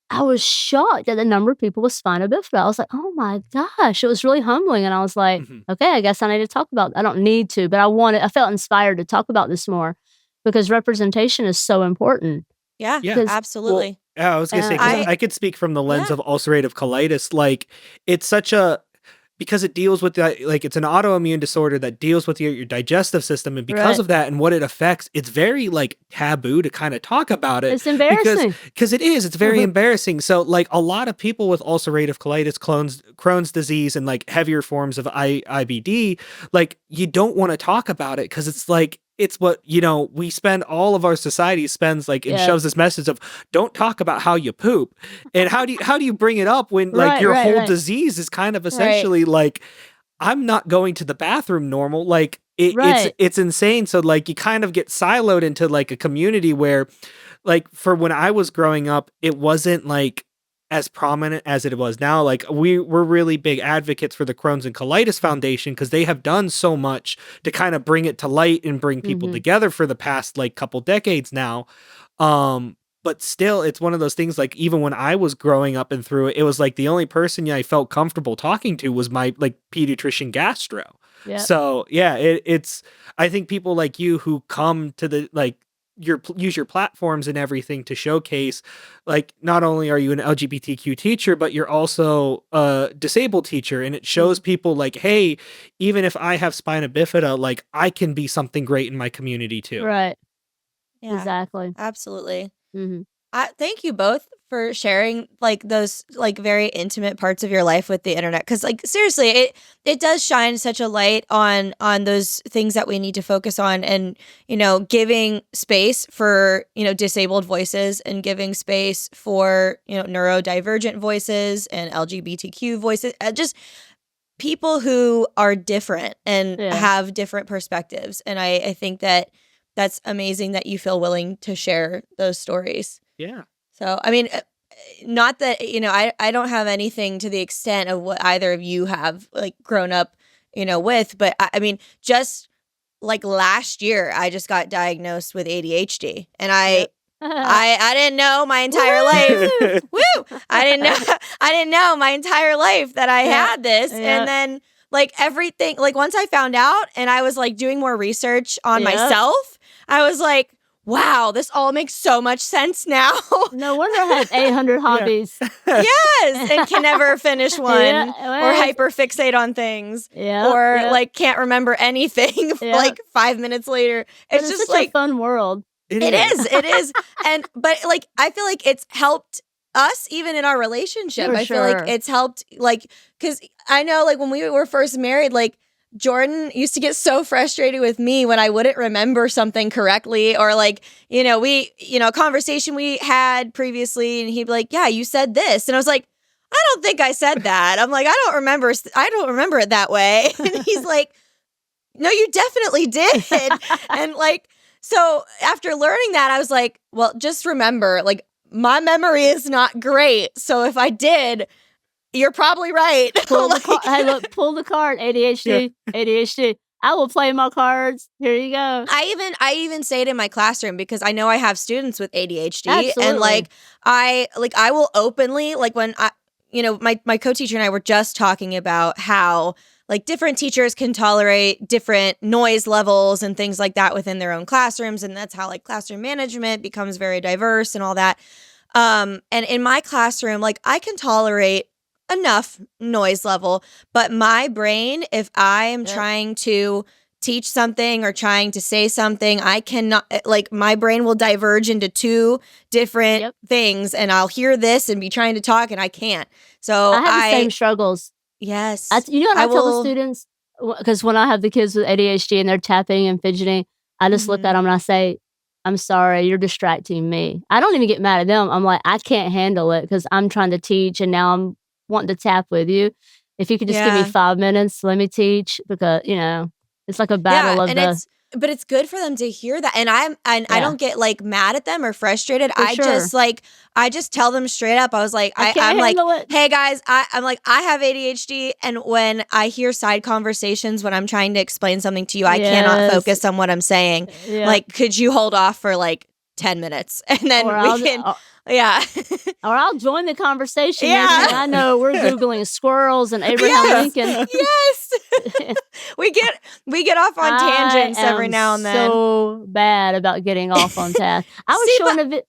I was shocked at the number of people with spina bifida. I was like, oh my gosh, it was really humbling. And I was like, okay, I guess I need to talk about it. I don't need to, but I felt inspired to talk about this more, because representation is so important. Yeah, absolutely. Well, I was going to say, because I could speak from the lens of ulcerative colitis. Like, it's such a, because it deals with that, like it's an autoimmune disorder that deals with your digestive system, and because of that and what it affects, it's very like taboo to kind of talk about it. It's embarrassing because it's very embarrassing. So like a lot of people with ulcerative colitis, Crohn's disease, and like heavier forms of IBD, like you don't want to talk about it because it's like it's what, you know, we spend, all of our society spends like, and shoves this message of don't talk about how you poop. And how do you bring it up when like your whole disease is kind of essentially like, I'm not going to the bathroom normal. Like it's insane. So like you kind of get siloed into like a community where like for when I was growing up, it wasn't like as prominent as it was now. Like we're really big advocates for the Crohn's and Colitis Foundation because they have done so much to kind of bring it to light and bring people together for the past like couple decades now. But still, it's one of those things, like even when I was growing up and through it, it was like the only person I felt comfortable talking to was my like pediatrician gastro. Yep. So yeah, it's, I think people like you who come to the like use your platforms and everything to showcase, like not only are you an LGBTQ teacher, but you're also a disabled teacher, and it shows people like, hey, even if I have spina bifida, like I can be something great in my community too. Right. Yeah, exactly. Absolutely. Mm-hmm. Thank you both for sharing like those like very intimate parts of your life with the internet, because like seriously, it does shine such a light on those things that we need to focus on, and you know, giving space for, you know, disabled voices, and giving space for, you know, neurodivergent voices and LGBTQ voices, just people who are different and have different perspectives. And I think that that's amazing that you feel willing to share those stories. Yeah. So, I mean, not that, you know, I don't have anything to the extent of what either of you have like grown up, you know, with, but I mean, just like last year, I just got diagnosed with ADHD, and I didn't know my entire life. Woo! I didn't know my entire life that I had this. And then like everything, like once I found out and I was like doing more research on myself, I was like, wow, this all makes so much sense now. No wonder I have 800 hobbies. Yes, and can never finish one, or hyperfixate on things, or like can't remember anything like 5 minutes later. It's just such like a fun world. It is. And but like I feel like it's helped us even in our relationship. I feel like it's helped, like, because I know like when we were first married, like Jordan used to get so frustrated with me when I wouldn't remember something correctly, or like, you know, a conversation we had previously, and he'd be like, yeah, you said this. And I was like, I don't think I said that. I'm like, I don't remember it that way. And he's like, no, you definitely did. And like, so after learning that, I was like, well, just remember, like, my memory is not great. So if I did, you're probably right. Pull the card. ADHD, ADHD. I will play my cards. Here you go. I even say it in my classroom because I know I have students with ADHD. Absolutely. And I will openly, like when my co-teacher and I were just talking about how like different teachers can tolerate different noise levels and things like that within their own classrooms. And that's how like classroom management becomes very diverse and all that. And in my classroom, like I can tolerate enough noise level, but my brain, if I am trying to teach something or trying to say something, I cannot, like my brain will diverge into two different things, and I'll hear this and be trying to talk and I can't. So I have the same struggles. Yes. You know what I tell the students? Because when I have the kids with ADHD and they're tapping and fidgeting, I just look at them and I say, I'm sorry, you're distracting me. I don't even get mad at them. I'm like, I can't handle it because I'm trying to teach and now I'm wanting to tap with you. If you could just give me 5 minutes, let me teach, because, you know, it's like a battle of the... But it's good for them to hear that. And I don't get like mad at them or frustrated. I just tell them straight up. I was like, I'm like, hey guys, I'm like, I have ADHD. And when I hear side conversations, when I'm trying to explain something to you, I cannot focus on what I'm saying. Like, could you hold off for like 10 minutes? And then or I'll join the conversation. I know we're Googling squirrels and Abraham Lincoln. Yes. we get off on tangents every now and then. So bad about getting off on task. I was showing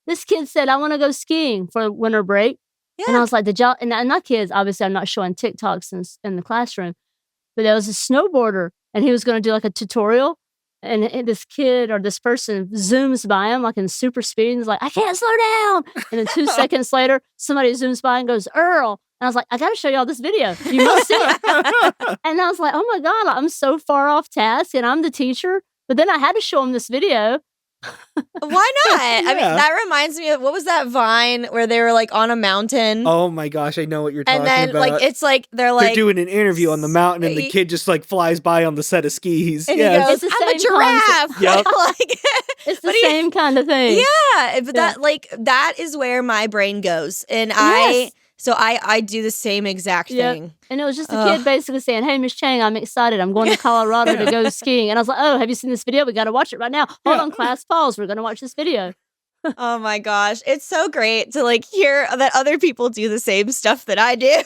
this kid said, I want to go skiing for winter break. And I was like, did y'all, and not kids, obviously I'm not showing TikToks in the classroom, but there was a snowboarder and he was going to do like a tutorial. And this kid or this person zooms by him like in super speed and is like, I can't slow down. And then 2 seconds later, somebody zooms by and goes, Earl. And I was like, I got to show y'all this video. You must see it. And I was like, oh my God, I'm so far off task and I'm the teacher. But then I had to show him this video. Why not? I mean, that reminds me of, what was that Vine where they were like on a mountain? Oh my gosh, I know what you're talking about. And then like it's like they're doing an interview on the mountain and the kid just like flies by on the set of skis. And he goes, I'm a giraffe. Yep. Like, it's the same kind of thing. Yeah, but that is where my brain goes. And I do the same exact thing. And it was just a kid basically saying, hey, Miss Chang, I'm excited. I'm going to Colorado to go skiing. And I was like, oh, have you seen this video? We got to watch it right now. Hold on, class, pause. We're going to watch this video. Oh my gosh. It's so great to like hear that other people do the same stuff that I do.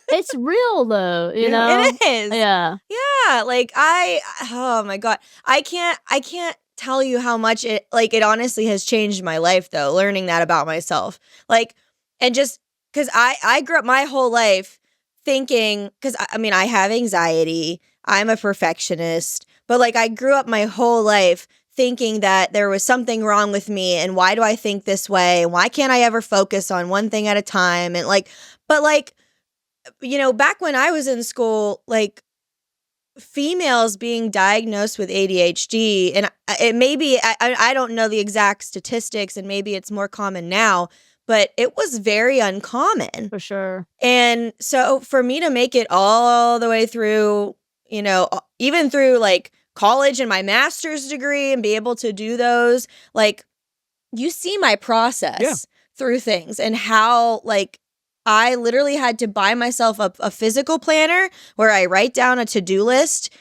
It's real though, you know? It is. Yeah. Yeah. Like oh my God. I can't tell you how much it honestly has changed my life though, learning that about myself. Like, and just because I grew up my whole life thinking, because I mean, I have anxiety, I'm a perfectionist, but like I grew up my whole life thinking that there was something wrong with me and why do I think this way? And why can't I ever focus on one thing at a time? And like, but like, you know, back when I was in school, like females being diagnosed with ADHD, and it may be, I don't know the exact statistics and maybe it's more common now, but it was very uncommon. For sure. And so for me to make it all the way through, you know, even through like college and my master's degree and be able to do those, like you see my process through things and how like I literally had to buy myself a physical planner where I write down a to-do list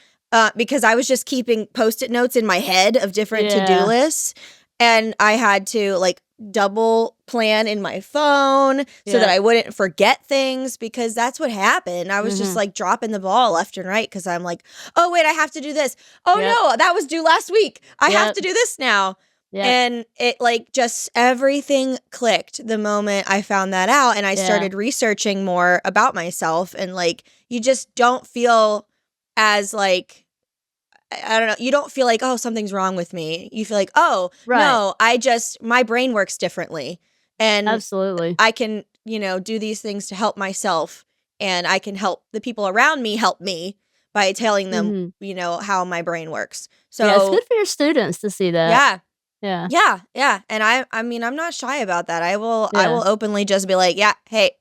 because I was just keeping Post-it notes in my head of different to-do lists. And I had to like double plan in my phone so that I wouldn't forget things because that's what happened. I was just like dropping the ball left and right because I'm like, oh, wait, I have to do this. Oh, no, that was due last week. I have to do this now. And it like just everything clicked the moment I found that out and I started researching more about myself and like you just don't feel as like, I don't know, you don't feel like, oh, something's wrong with me. You feel like, oh, no, my brain works differently. And absolutely, I can, you know, do these things to help myself and I can help the people around me help me by telling them, you know, how my brain works. So it's good for your students to see that. Yeah. And I mean, I'm not shy about that. I will openly just be like, hey,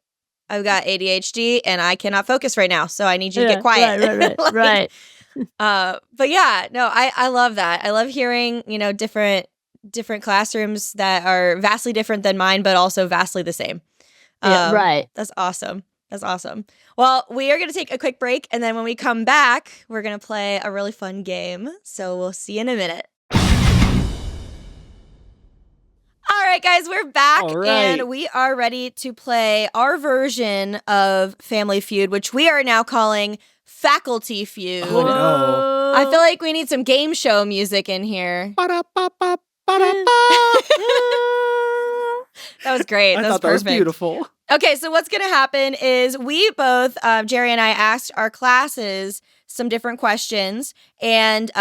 I've got ADHD and I cannot focus right now. So I need you to get quiet. Right. But yeah, no, I love that. I love hearing, you know, different classrooms that are vastly different than mine, but also vastly the same. Right. That's awesome. Well, we are going to take a quick break. And then when we come back, we're going to play a really fun game. So we'll see you in a minute. All right, guys, we're back and we are ready to play our version of Family Feud, which we are now calling Faculty Feud. Oh, no. I feel like we need some game show music in here. That was great. That was perfect. That was beautiful. Okay, so what's going to happen is we both, Jere and I, asked our classes some different questions and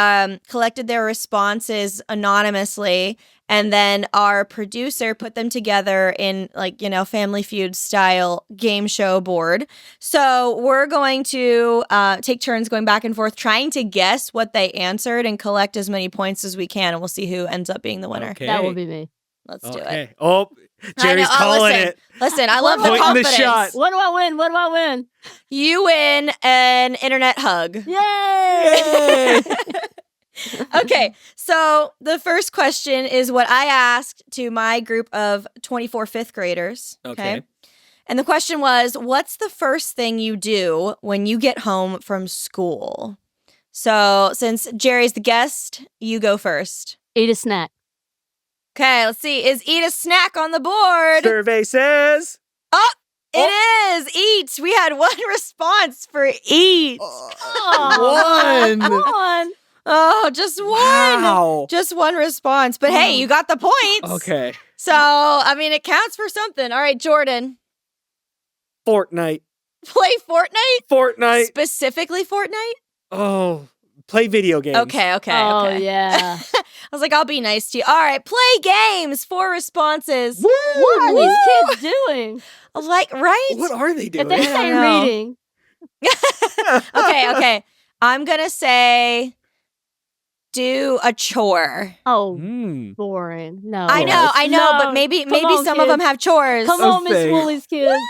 collected their responses anonymously. And then our producer put them together in like, you know, Family Feud style game show board. So we're going to take turns going back and forth trying to guess what they answered and collect as many points as we can. And we'll see who ends up being the winner. Okay. That will be me. Let's do it. Oh, Jerry's calling it. Listen, I love the confidence. The shot. What do I win? You win an internet hug. Yay! Okay, so the first question is what I asked to my group of 24 fifth graders. Okay. And the question was, what's the first thing you do when you get home from school? So since Jerry's the guest, you go first. Eat a snack. Okay, let's see. Is eat a snack on the board? Survey says. It is eat. We had one response for eat. One. Come on. Oh, just one. Wow. Just one response. But hey, you got the points. Okay. So, I mean, it counts for something. All right, Jordan. Fortnite. Play Fortnite? Fortnite. Specifically Fortnite? Oh, play video games. Okay. Oh, yeah. I was like, I'll be nice to you. All right, play games. 4 responses. Woo! What are these kids doing? Like, right? What are they doing? If they say know. reading. Okay. I'm going to say do a chore. Oh, Mm. boring. No. I know, No. but maybe on, some of them kids. have chores. Come on, Miss Okay. Woolie's kids.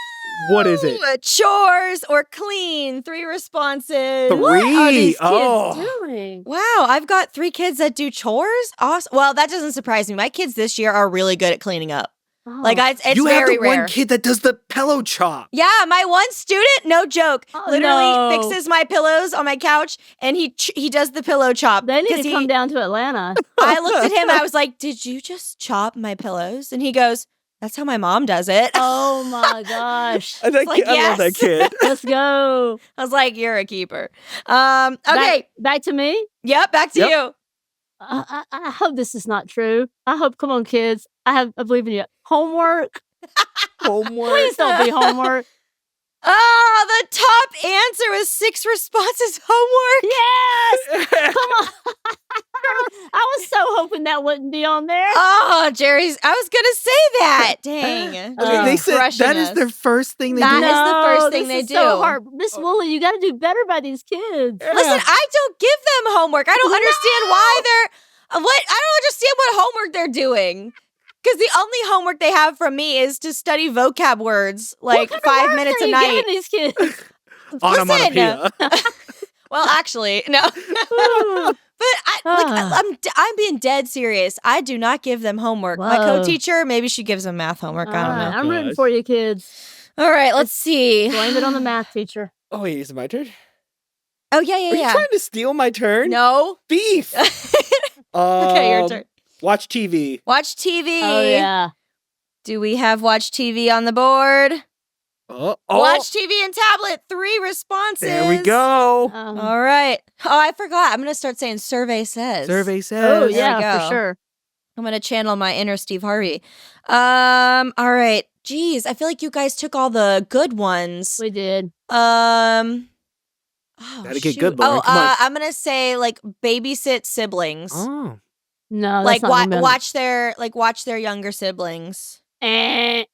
What is it? Chores or clean. 3 responses. 3. What are these kids Oh. doing? Wow, I've got 3 kids that do chores. Awesome. Well, that doesn't surprise me. My kids this year are really good at cleaning up. Oh. Like, it's You have very the rare. one kid that does the pillow chop. Yeah, my one student, no joke, Oh, literally no. fixes my pillows on my couch, and he does the pillow chop. They need 'cause to come down to Atlanta. I looked at him, I was like, "Did you just chop my pillows?" And he goes, "That's how my mom does it." Oh my gosh. I like, love that yes. kid. Let's go. I was like, "You're a keeper." Okay, Back to me. yep, back to Yep. you. I hope this is not true. I hope, come on, kids. I believe in you. Homework. Homework. Please don't be homework. Oh, the top answer was 6 responses. Homework. Yes. Come on. I was so hoping that wouldn't be on there. Oh, Jerry's. I was gonna say that. Dang. Okay, they said Crushing that is us. their first thing they That do. is the first thing this they is do. So hard. Miss Woolley, you got to do better by these kids. Listen, I don't give them homework. I don't understand why they're what. I don't understand what homework they're doing. Because the only homework they have from me is to study vocab words like What kind of 5 words minutes are a you night. giving these kids? Onomatopoeia. Well, actually, no. But I'm being dead serious. I do not give them homework. My Whoa. co-teacher, maybe she gives them math homework. I don't know. I'm rooting Gosh. for you, kids. All right, let's see. Blame it on the math teacher. Oh, wait, is it my turn? Oh yeah, Are you yeah. trying to steal my turn? No. Beef. Okay, your turn. Watch TV. Watch TV. Oh, yeah. Do we have watch TV on the board? Oh, Watch TV and tablet. 3 responses. there we go. All right. Oh, I forgot. I'm going to start saying survey says. Survey says. Oh, There we yeah, go. for sure. I'm going to channel my inner Steve Harvey. All right. Geez, I feel like you guys took all the good ones. We did. Oh, Gotta get shoot. good, Lauren. Oh, Come on. I'm going to say like babysit siblings. Oh. No, Like that's not gonna be on watch their younger siblings. Eh.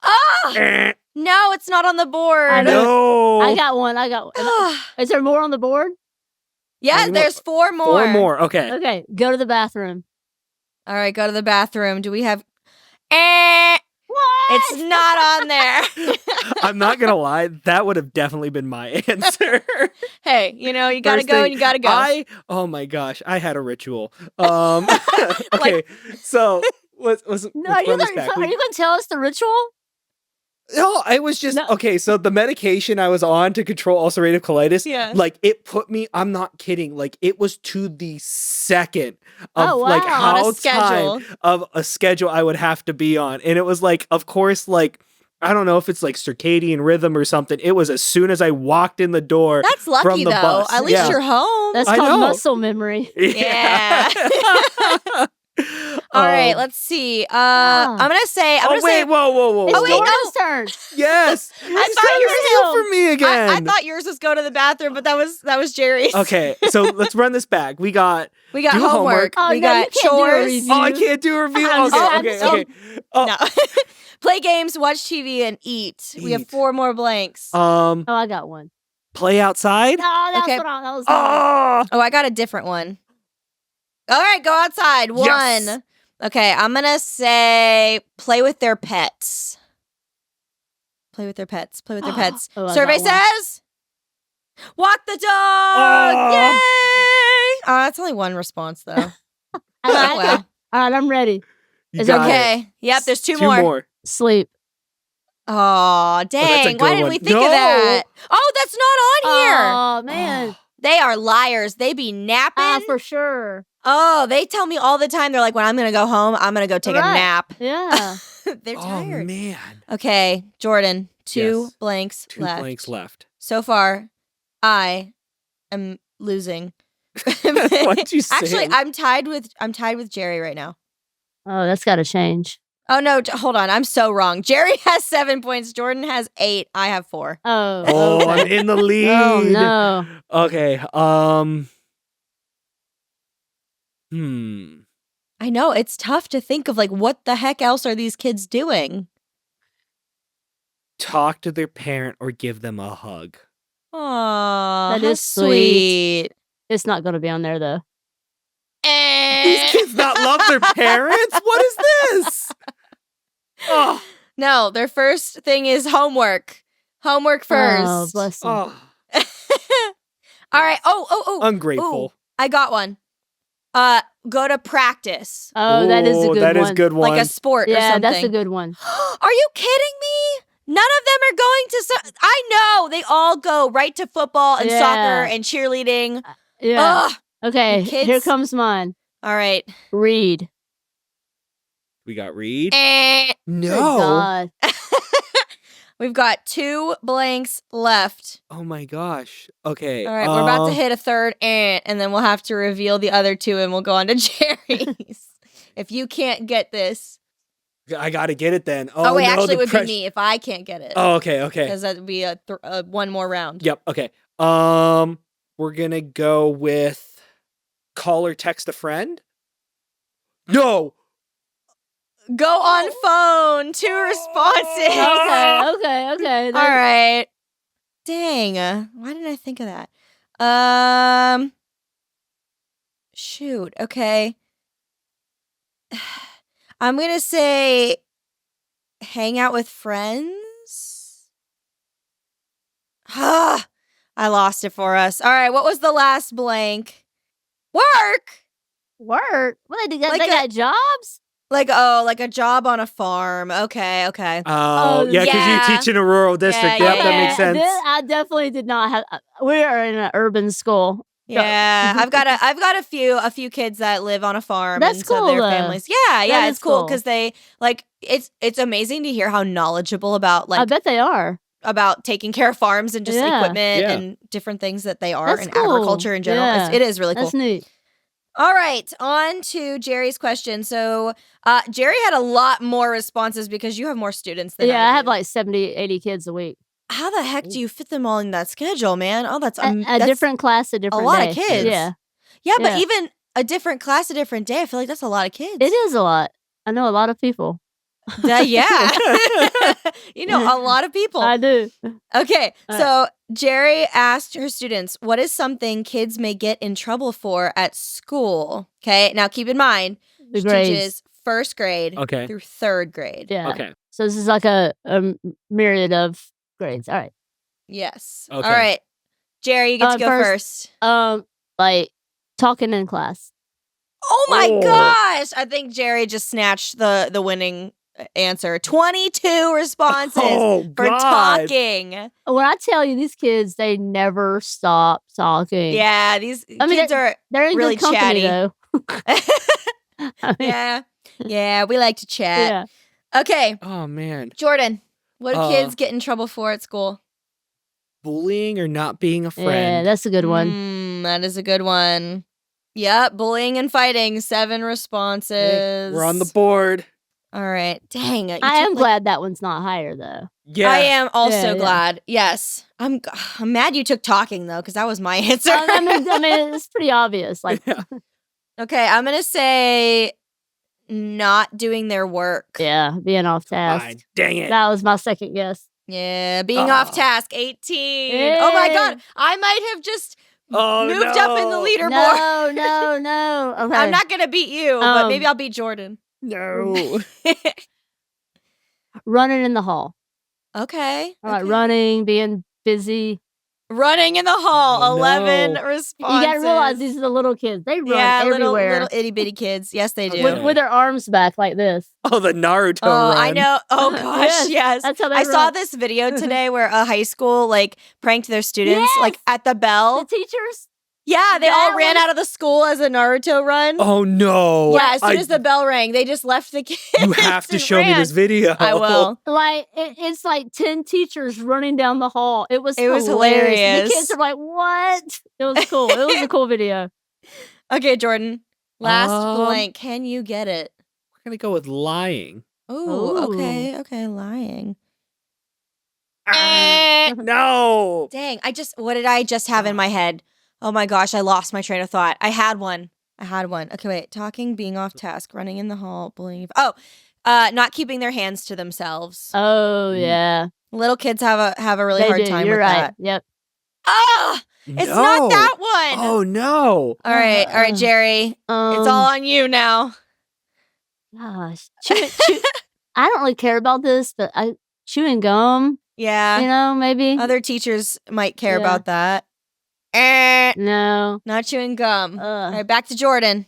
Oh, Eh, no, it's not on the board. I know. no. I got one. Is there more on the board? Yeah, Only there's 4 more. 4 more. Okay. Okay, go to the bathroom. All right, go to the bathroom. Do we have What? It's not on there. I'm not going to lie. That would have definitely been my answer. Hey, you got to First go thing, and you got to go. Oh my gosh. I had a ritual. Okay. So let's No, are you run this going back. to tell us the ritual? No, I was just No. okay. So the medication I was on to control ulcerative colitis, Yeah. like it put me. I'm not kidding. Like it was to the second of Oh, like wow. On a how schedule. time of a schedule I would have to be on, and it was like, of course, like I don't know if it's like circadian rhythm or something. It was as soon as I walked in the door. That's lucky from the though. bus. At least Yeah. you're home. That's I called know. muscle memory. Yeah. All right, let's see. I'm gonna say. Oh wait! Whoa! It's Oh, wait, Jordan's turn. Yes, I thought you yours for me I again. thought yours was go to the bathroom, but that was Jerry's. Okay, so let's run this back. We got. We got Do homework. homework. Oh, We no, you got can't do a chores. review. Oh, I can't do a review. I'm Okay. sorry. Oh, No. Play games, watch TV, and eat. We have Eat. 4 more blanks. Oh, I got one. play outside. No, that's Okay. what that was. Oh, Oh, I got a different one. All right, go outside. 1. Yes. Okay, I'm gonna say play with their pets. Play with their pets. Play with their pets. Oh, I Survey got one. says walk the dog. Oh. Yay! Oh, that's only 1 response though. All Oh, right, well. all right, I'm ready. you Is it got it. Okay. Yep, there's 2 Two more. Sleep. Oh, dang. good Why didn't one. we think No. of that? Oh, that's not on here. Oh man, They are liars. They be napping. for sure. Oh, they tell me all the time. They're like, when I'm going to go home, I'm going to go take a Right. nap. Yeah. They're Oh tired. man, Okay, Jordan, 2 Yes. blanks 2 left. blanks left. So far, I am losing. Why'd you say Actually, it? I'm tied with Jerry right now. Oh, that's got to change. Oh, no. Hold on. I'm so wrong. Jerry has 7 points. Jordan has 8. I have 4. Oh, I'm in the lead. Oh, no. Okay. I know. It's tough to think of, like, what the heck else are these kids doing? Talk to their parent or give them a hug. Aw, That how is sweet. It's not going to be on there, though. These kids not love their parents? What is this? Oh. No, their first thing is homework. Homework first. Oh, bless them. Oh. All right. Oh. Ungrateful. Ooh, I got one. Go to practice. Oh, that is a good one. That is good one. Like a sport or something. Yeah, that's a good one. Are you kidding me? None of them are going to... I know. They all go right to football and soccer and cheerleading. Yeah. Ugh, Okay, kids. here comes mine. All right. Read. We got read. Good No. God. We've got 2 blanks left. Oh my gosh. Okay. All right, we're about to hit a third and then we'll have to reveal the other 2 and we'll go on to Jerry's. If you can't get this. I got to get it then. Oh wait, no, actually it would be me if I can't get it. Oh, okay. Because that would be a one more round. Yep. Okay. We're going to go with call or text a friend. No. Go on phone. 2 responses. Okay. All right. Dang. Why didn't I think of that? Shoot. Okay. I'm going to say hang out with friends. I lost it for us. All right. What was the last blank? Work. What? They Like got jobs? Like a job on a farm. Okay. Oh, yeah, because yeah. you teach in a rural district. Yeah, Yep, that makes sense. I definitely did not have. We are in an urban school. Yeah, I've got a few kids that live on a farm. That's and so cool, their though. families. Yeah, That it's is cool cool. because they like it's amazing to hear how knowledgeable about I bet they are. about taking care of farms and just Yeah. equipment Yeah. and different things that they are That's and cool. agriculture in general. Yeah. It is really cool. That's neat. All right, on to Jerry's question. So Jerry had a lot more responses because you have more students than Yeah, I have do. like 70, 80 kids a week. How the heck do you fit them all in that schedule, man? Oh, that's A different class, a different lot day. of kids. Yeah. Yeah, but Yeah. even a different class, a different day, I feel like that's a lot of kids. It is a lot. I know a lot of people. Yeah. You know, a lot of people. I do. Okay, All so Jerry asked her students, what is something kids may get in trouble for at school? Okay, now keep in mind, The she grades. teaches first grade through third grade. Yeah. Okay. So this is like a myriad of grades. All right. Yes. Okay. All right. Jerry, you get to go first. Like talking in class. Oh my Oh. gosh. I think Jerry just snatched the winning answer. 22 responses Oh, for God. talking. When I tell you these kids, they never stop talking. Yeah, these I mean, kids are They're in really good company, chatty. though. I mean, Yeah, we like to chat. yeah. Okay, Oh, man. Jordan, what do Uh, kids get in trouble for at school? Bullying or not being a Yeah, friend. that's a good one. That is a good one. Yep, bullying and fighting, 7 responses. We're on the board. All right. Dang it. I am glad that one's not higher, though. Yeah. I am also Yeah. glad. Yes. I'm mad you took talking, though, because that was my answer. I mean, it's pretty obvious. Like, Yeah. Okay, I'm going to say not doing their work. yeah, being off task. Fine. Dang it. That was my second guess. Yeah, being off Oh. task, 18. Oh my God. I might have just moved up in the leaderboard. No. Okay. I'm not going to beat you, but Um, maybe I'll beat Jordan. No. Running in the hall. Okay. All right, okay. running, being busy. Running in the hall, Oh, 11 no. responses. You got to realize these are the little kids. They run everywhere little itty bitty kids. Yes, they do. Okay. with their arms back like this. Oh, the Naruto Oh, run. I know. Oh gosh, yes. That's how they I saw run. this video today where a high school like pranked their students Yes! like at the bell. The teachers. Yeah, they all That ran was- out of the school as a Naruto run. Oh, no. Yeah, as soon I- as the bell rang, they just left the kids. You have to and show me ran. this video. I will. Like it's like 10 teachers running down the hall. It was It was hilarious. hilarious. The kids are like, "What?" It was cool. It was a cool video. Okay, Jordan. Last Um, blank. Can you get it? We're going to go with lying. Oh, okay, lying. No. Dang, what did I just have in my head? Oh my gosh, I lost my train of thought. I had one. Okay, wait. Talking, being off task, running in the hall, bullying. Oh, not keeping their hands to themselves. Oh, yeah. Little kids have a really They hard do. time You're with right. that. Yep. Ah, it's not that one. Oh no. All right, Jerry. It's all on you now. Gosh, I don't really care about this, but chewing gum. Yeah, maybe other teachers might care about that. No, Not chewing gum. All right, back to Jordan.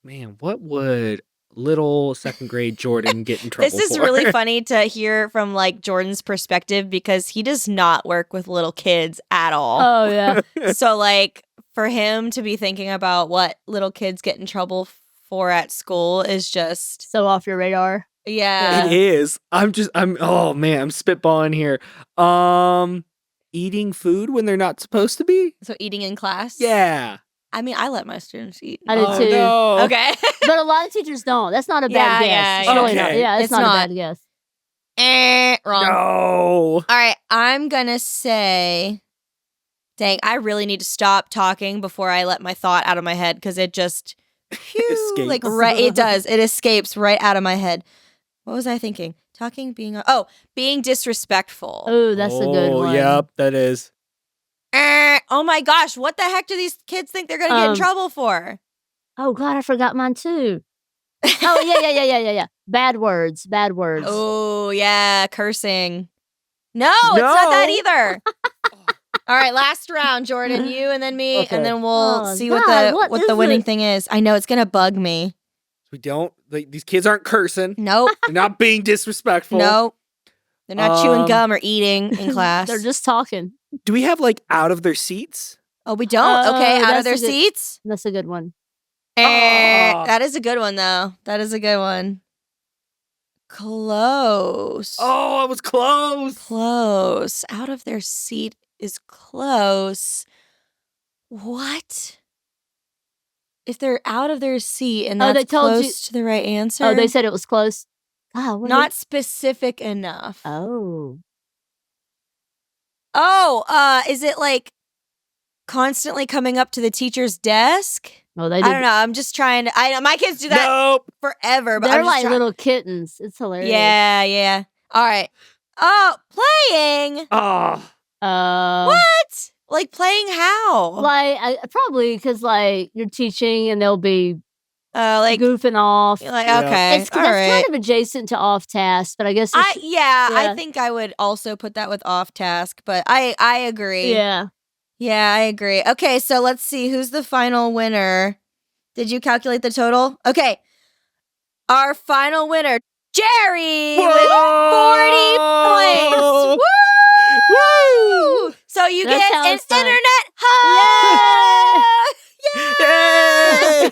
Man, what would little second grade Jordan get in trouble for? This is really funny to hear from like Jordan's perspective because he does not work with little kids at all. Oh yeah. So like for him to be thinking about what little kids get in trouble for at school is just so off your radar. Yeah. It is. I'm spitballing here. Eating food when they're not supposed to be? So eating in class? Yeah. I mean, I let my students eat. I do too. No. Okay. But a lot of teachers don't. That's not a bad guess. Yeah, It's really not. okay. Yeah, it's not a bad guess. Wrong. No. All right, I'm gonna say, dang, I really need to stop talking before I let my thought out of my head because it just Escapes. like right. It does. It escapes right out of my head. What was I thinking? Talking, being disrespectful. Oh, that's a good one. Yep, that is. Oh my gosh, what the heck do these kids think they're gonna get in trouble for? Oh God, I forgot mine too. Oh yeah. Bad words. Oh yeah, cursing. No, it's not that either. All right, last round, Jordan. You and then me, and then we'll see what the winning thing is. I know it's gonna bug me. We don't. These kids aren't cursing. Nope. They're not being disrespectful. Nope. They're not chewing gum or eating in class. They're just talking. Do we have like out of their seats? Oh, we don't? Okay, out of their seats? That's a good one. That is a good one, though. That is a good one. Close. Oh, I was close. Close. Out of their seat is close. What? If they're out of their seat and that's close to the right answer? Oh, they said it was close? Oh, not specific enough. Oh. Oh, is it like constantly coming up to the teacher's desk? Oh, they I don't know. I'm just trying to. My kids do that forever. But they're like little kittens. It's hilarious. Yeah. All right. Oh, playing. What? Like playing how? Like probably because like you're teaching and they'll be like goofing off. Like okay, that's kind of adjacent to off task, but I guess I think I would also put that with off task, but I agree. Yeah, I agree. Okay, so let's see who's the final winner. Did you calculate the total? Okay, our final winner, Jerry, with 40 points. Woo! Woo! So you get an internet hug. Yay!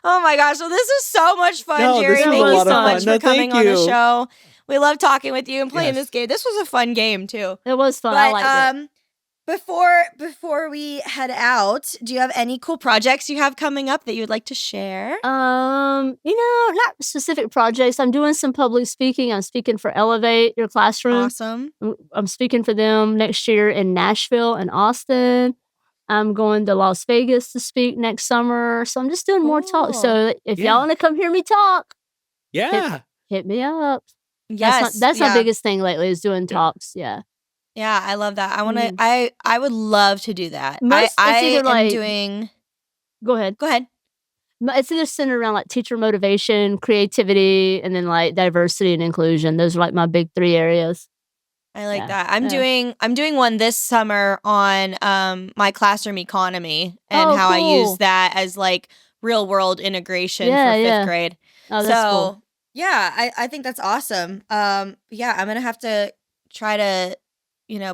Oh my gosh. Well, this is so much fun, Jerry. Thank you so much for coming on the show. We love talking with you and playing this game. This was a fun game, too. It was fun. I liked it. Before we head out, do you have any cool projects you have coming up that you would like to share? Not specific projects. I'm doing some public speaking. I'm speaking for Elevate Your Classroom. Awesome. I'm speaking for them next year in Nashville and Austin. I'm going to Las Vegas to speak next summer. So I'm just doing more talk. So if y'all want to come hear me talk, hit me up. Yes. That's my biggest thing lately is doing talks. Yeah. Yeah, I love that. I want to. I would love to do that. Go ahead. It's either centered around like teacher motivation, creativity, and then like diversity and inclusion. Those are like my big 3 areas. I like that. I'm doing one this summer on my classroom economy and how I use that as like real world integration for 5th grade. Oh, that's cool. Yeah, I think that's awesome. I'm gonna have to try to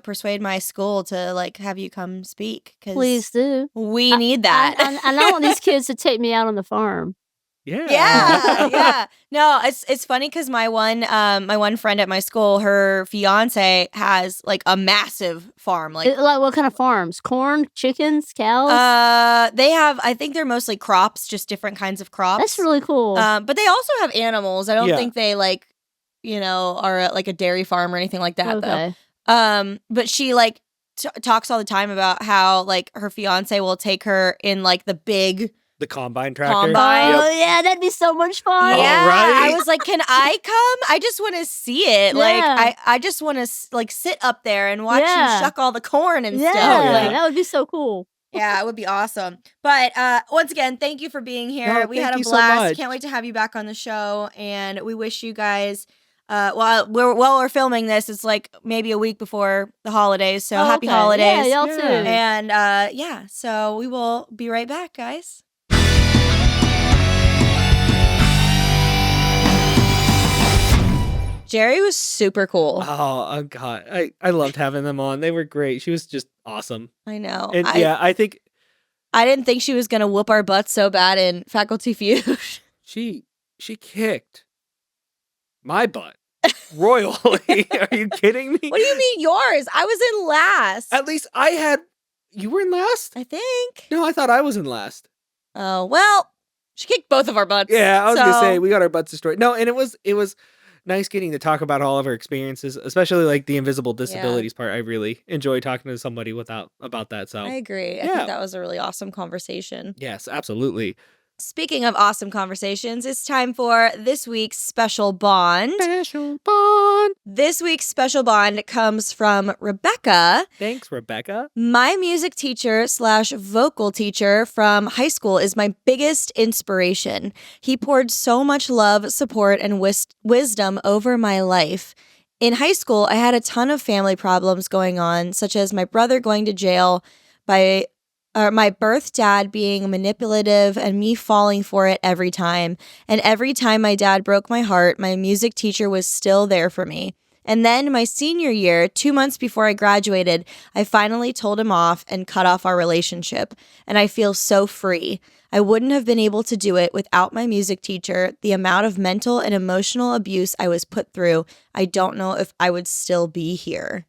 persuade my school to like have you come speak. Please do. We need that. And I want these kids to take me out on the farm. Yeah. No, it's funny because my one friend at my school, her fiance has like a massive farm. Like what kind of farms? Corn, chickens, cows? They have. I think they're mostly crops, just different kinds of crops. That's really cool. But they also have animals. I don't think they like, are like a dairy farm or anything like that though. But she like talks all the time about how like her fiance will take her in like the combine tractor. Oh, yeah, that'd be so much fun. Yeah, right. I was like, can I come? I just want to see it. Like, I just want to like sit up there and watch you shuck all the corn and stuff. Yeah, that would be so cool. Yeah, it would be awesome. But once again, thank you for being here. No, we had a blast. So much. Can't wait to have you back on the show. And we wish you guys, while we're filming this, it's like maybe a week before the holidays. So happy holidays. Yeah, y'all too. And so we will be right back, guys. Jere was super cool. Oh God. I loved having them on. They were great. She was just awesome. I know. And I think I didn't think she was gonna whoop our butts so bad in Faculty Feud. She kicked my butt royally. Are you kidding me? What do you mean yours? I was in last. At least you were in last? I think. No, I thought I was in last. Oh, well, she kicked both of our butts. Yeah, I was gonna say we got our butts destroyed. No, and it was nice getting to talk about all of our experiences, especially like the invisible disabilities part. I really enjoy talking to somebody about that. So I agree. I think that was a really awesome conversation. Yes, absolutely. Speaking of awesome conversations, it's time for this week's special bond. This week's special bond comes from Rebecca. Thanks, Rebecca. My music teacher / vocal teacher from high school is my biggest inspiration. He poured so much love, support, and wisdom over my life. In high school, I had a ton of family problems going on, such as my brother going to jail, my birth dad being manipulative and me falling for it every time. And every time my dad broke my heart, my music teacher was still there for me. And then my senior year, 2 months before I graduated, I finally told him off and cut off our relationship. And I feel so free. I wouldn't have been able to do it without my music teacher. The amount of mental and emotional abuse I was put through, I don't know if I would still be here.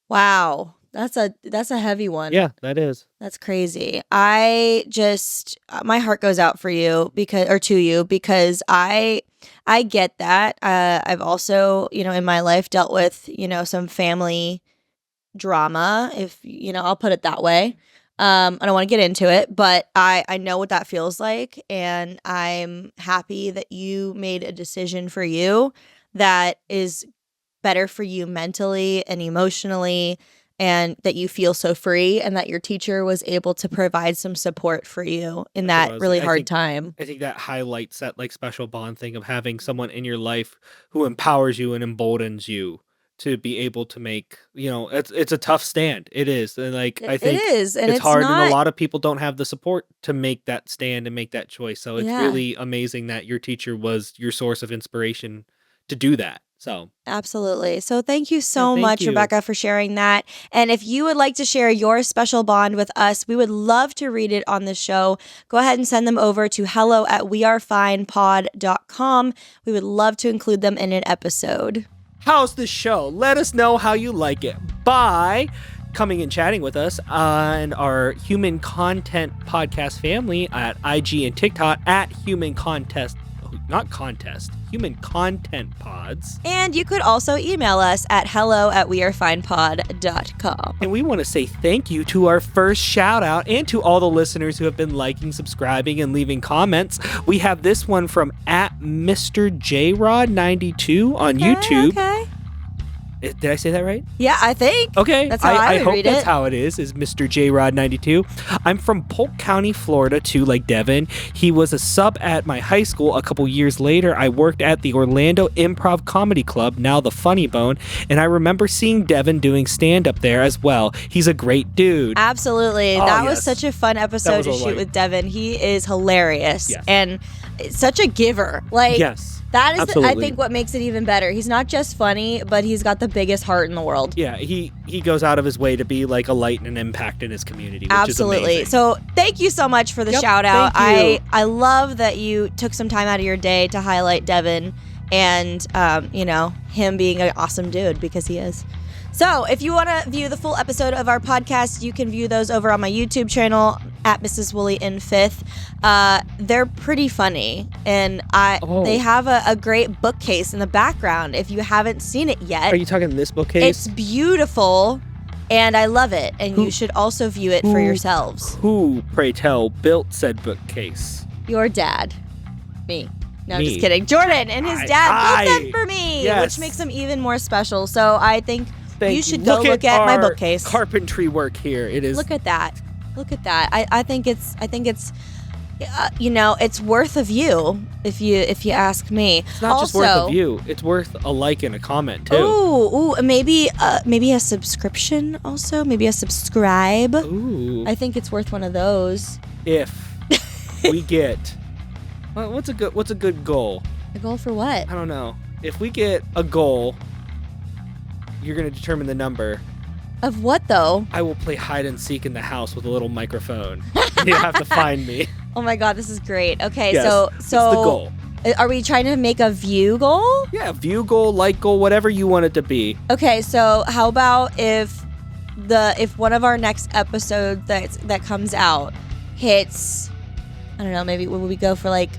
Wow. That's a heavy one. Yeah, that is. That's crazy. I just my heart goes out for you to you because I get that. I've also, in my life dealt with, some family drama, if I'll put it that way. I don't want to get into it, but I know what that feels like, and I'm happy that you made a decision for you that is better for you mentally and emotionally, and that you feel so free, and that your teacher was able to provide some support for you in that really hard time. I think that highlights that like special bond thing of having someone in your life who empowers you and emboldens you to be able to make, it's a tough stand. It is. And I think it is, and it's hard, and a lot of people don't have the support to make that stand and make that choice. So it's really amazing that your teacher was your source of inspiration to do that. So absolutely. So thank you so much, Rebecca, for sharing that. And if you would like to share your special bond with us, we would love to read it on the show. Go ahead and send them over to hello@wearefinepod.com. We would love to include them in an episode. How's the show? Let us know how you like it by coming and chatting with us on our Human Content Podcast family at IG and TikTok at Human Content Pods. And you could also email us at hello@wearefinepod.com. And we want to say thank you to our first shout out and to all the listeners who have been liking, subscribing, and leaving comments. We have this one from Mr. JRod92 on YouTube. Okay. Did I say that right? Yeah, I think. Okay. That's how I hope read that's it. how it is Mr. JRod92. I'm from Polk County, Florida, too, like Devin. He was a sub at my high school. A couple years later, I worked at the Orlando Improv Comedy Club, now the Funny Bone, and I remember seeing Devin doing stand-up there as well. He's a great dude. Absolutely. That was such a fun episode to shoot with Devin. He is hilarious and such a giver. Yes. That is, I Absolutely. think, what makes it even better. He's not just funny, but he's got the biggest heart in the world. Yeah, he goes out of his way to be like a light and an impact in his community, which Absolutely. is amazing. So thank you so much for the Yep, shout out. thank you. I love that you took some time out of your day to highlight Devin and, him being an awesome dude, because he is. So if you want to view the full episode of our podcast, you can view those over on my YouTube channel at Mrs. Woolley in Fifth. They're pretty funny, and they have a great bookcase in the background. If you haven't seen it yet, Are you talking this bookcase? it's beautiful, and I love it. And you should also view it for yourselves. Who, pray tell, built said bookcase? Your dad, me. No, I'm Me. just kidding. Jordan and his dad built them for me, Yes. which makes them even more special. So I think Thank you should go look at my bookcase. Carpentry work here. It is. Look at that. Look at that. I think it's it's worth a view if you ask me. It's not just worth a view. It's worth a like and a comment too. Ooh, maybe a subscription also. Maybe a subscribe. Ooh. I think it's worth one of those. If we get, well, what's a good goal? A goal for what? I don't know. If we get a goal, you're gonna determine the number. Of what though? I will play hide and seek in the house with a little microphone. You have to find me. Oh my god, this is great. Okay, Yes, so that's the goal. Are we trying to make a view goal? Yeah, view goal, like goal, whatever you want it to be. Okay, so how about if one of our next episodes that comes out hits, I don't know, maybe will we go for like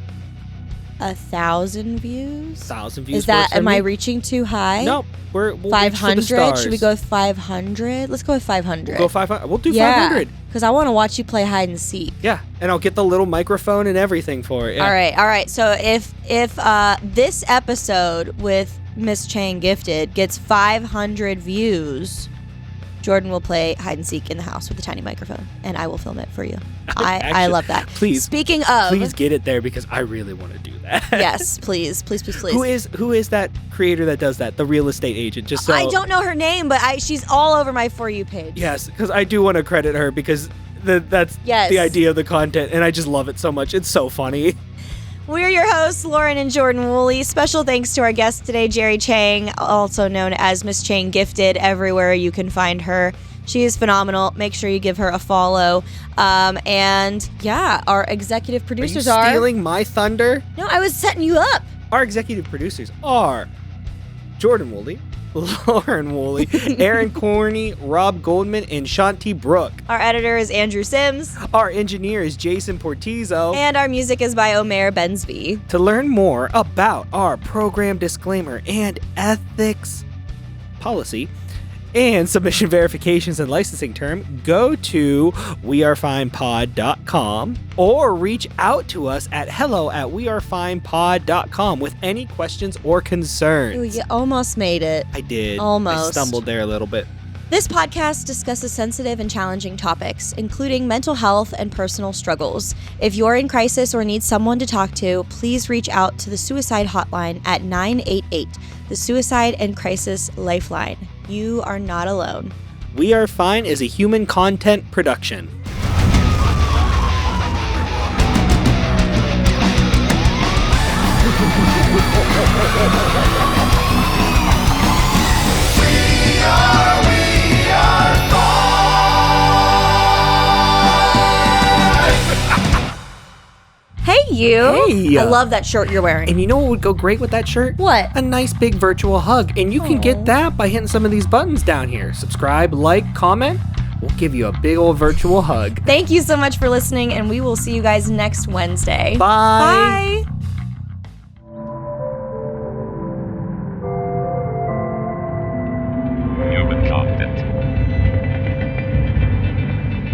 1,000 views? 1,000 views. Is that, works for am me. I reaching too high? Nope. We'll 500? Should we go with 500? Let's go with 500. We'll go 500. We'll do Yeah, 500. because I want to watch you play hide and seek. Yeah, and I'll get the little microphone and everything for it. Yeah. All right. So if this episode with Miss Chang Gifted gets 500 views, Jordan will play hide and seek in the house with a tiny microphone, and I will film it for you. I Actually, love that. Please. Speaking of, Please get it there because I really want to do that. yes, please. Who Who is that creator that does that? The real estate agent. Just so I don't know her name, but she's all over my For You page. Yes, because I do want to credit her because that's Yes. the idea of the content, and I just love it so much. It's so funny. We're your hosts, Lauren and Jordan Woolley. Special thanks to our guest today, Jere Chang, also known as Miss Chang Gifted, everywhere you can find her. She is phenomenal. Make sure you give her a follow. And yeah, our executive producers Are you stealing my thunder? No, I was setting you up. Our executive producers are Jordan Woolley, Lauren Woolley, Aaron Corney, Rob Goldman, and Shanti Brooke. Our editor is Andrew Sims. Our engineer is Jason Portizo. And our music is by Omer Bensby. To learn more about our program disclaimer and ethics policy and submission verifications and licensing term, go to wearefinepod.com or reach out to us at hello@wearefinepod.com with any questions or concerns. Ooh, you almost made it. I did. Almost. I stumbled there a little bit. This podcast discusses sensitive and challenging topics, including mental health and personal struggles. If you're in crisis or need someone to talk to, please reach out to the suicide hotline at 988, the Suicide and Crisis Lifeline. You are not alone. We Are Fine is a human content production. Hey, you. Hey. I love that shirt you're wearing. And you know what would go great with that shirt? What? A nice big virtual hug. And you can get that by hitting some of these buttons down here. Subscribe, like, comment. We'll give you a big old virtual hug. Thank you so much for listening, and we will see you guys next Wednesday. Bye. Bye.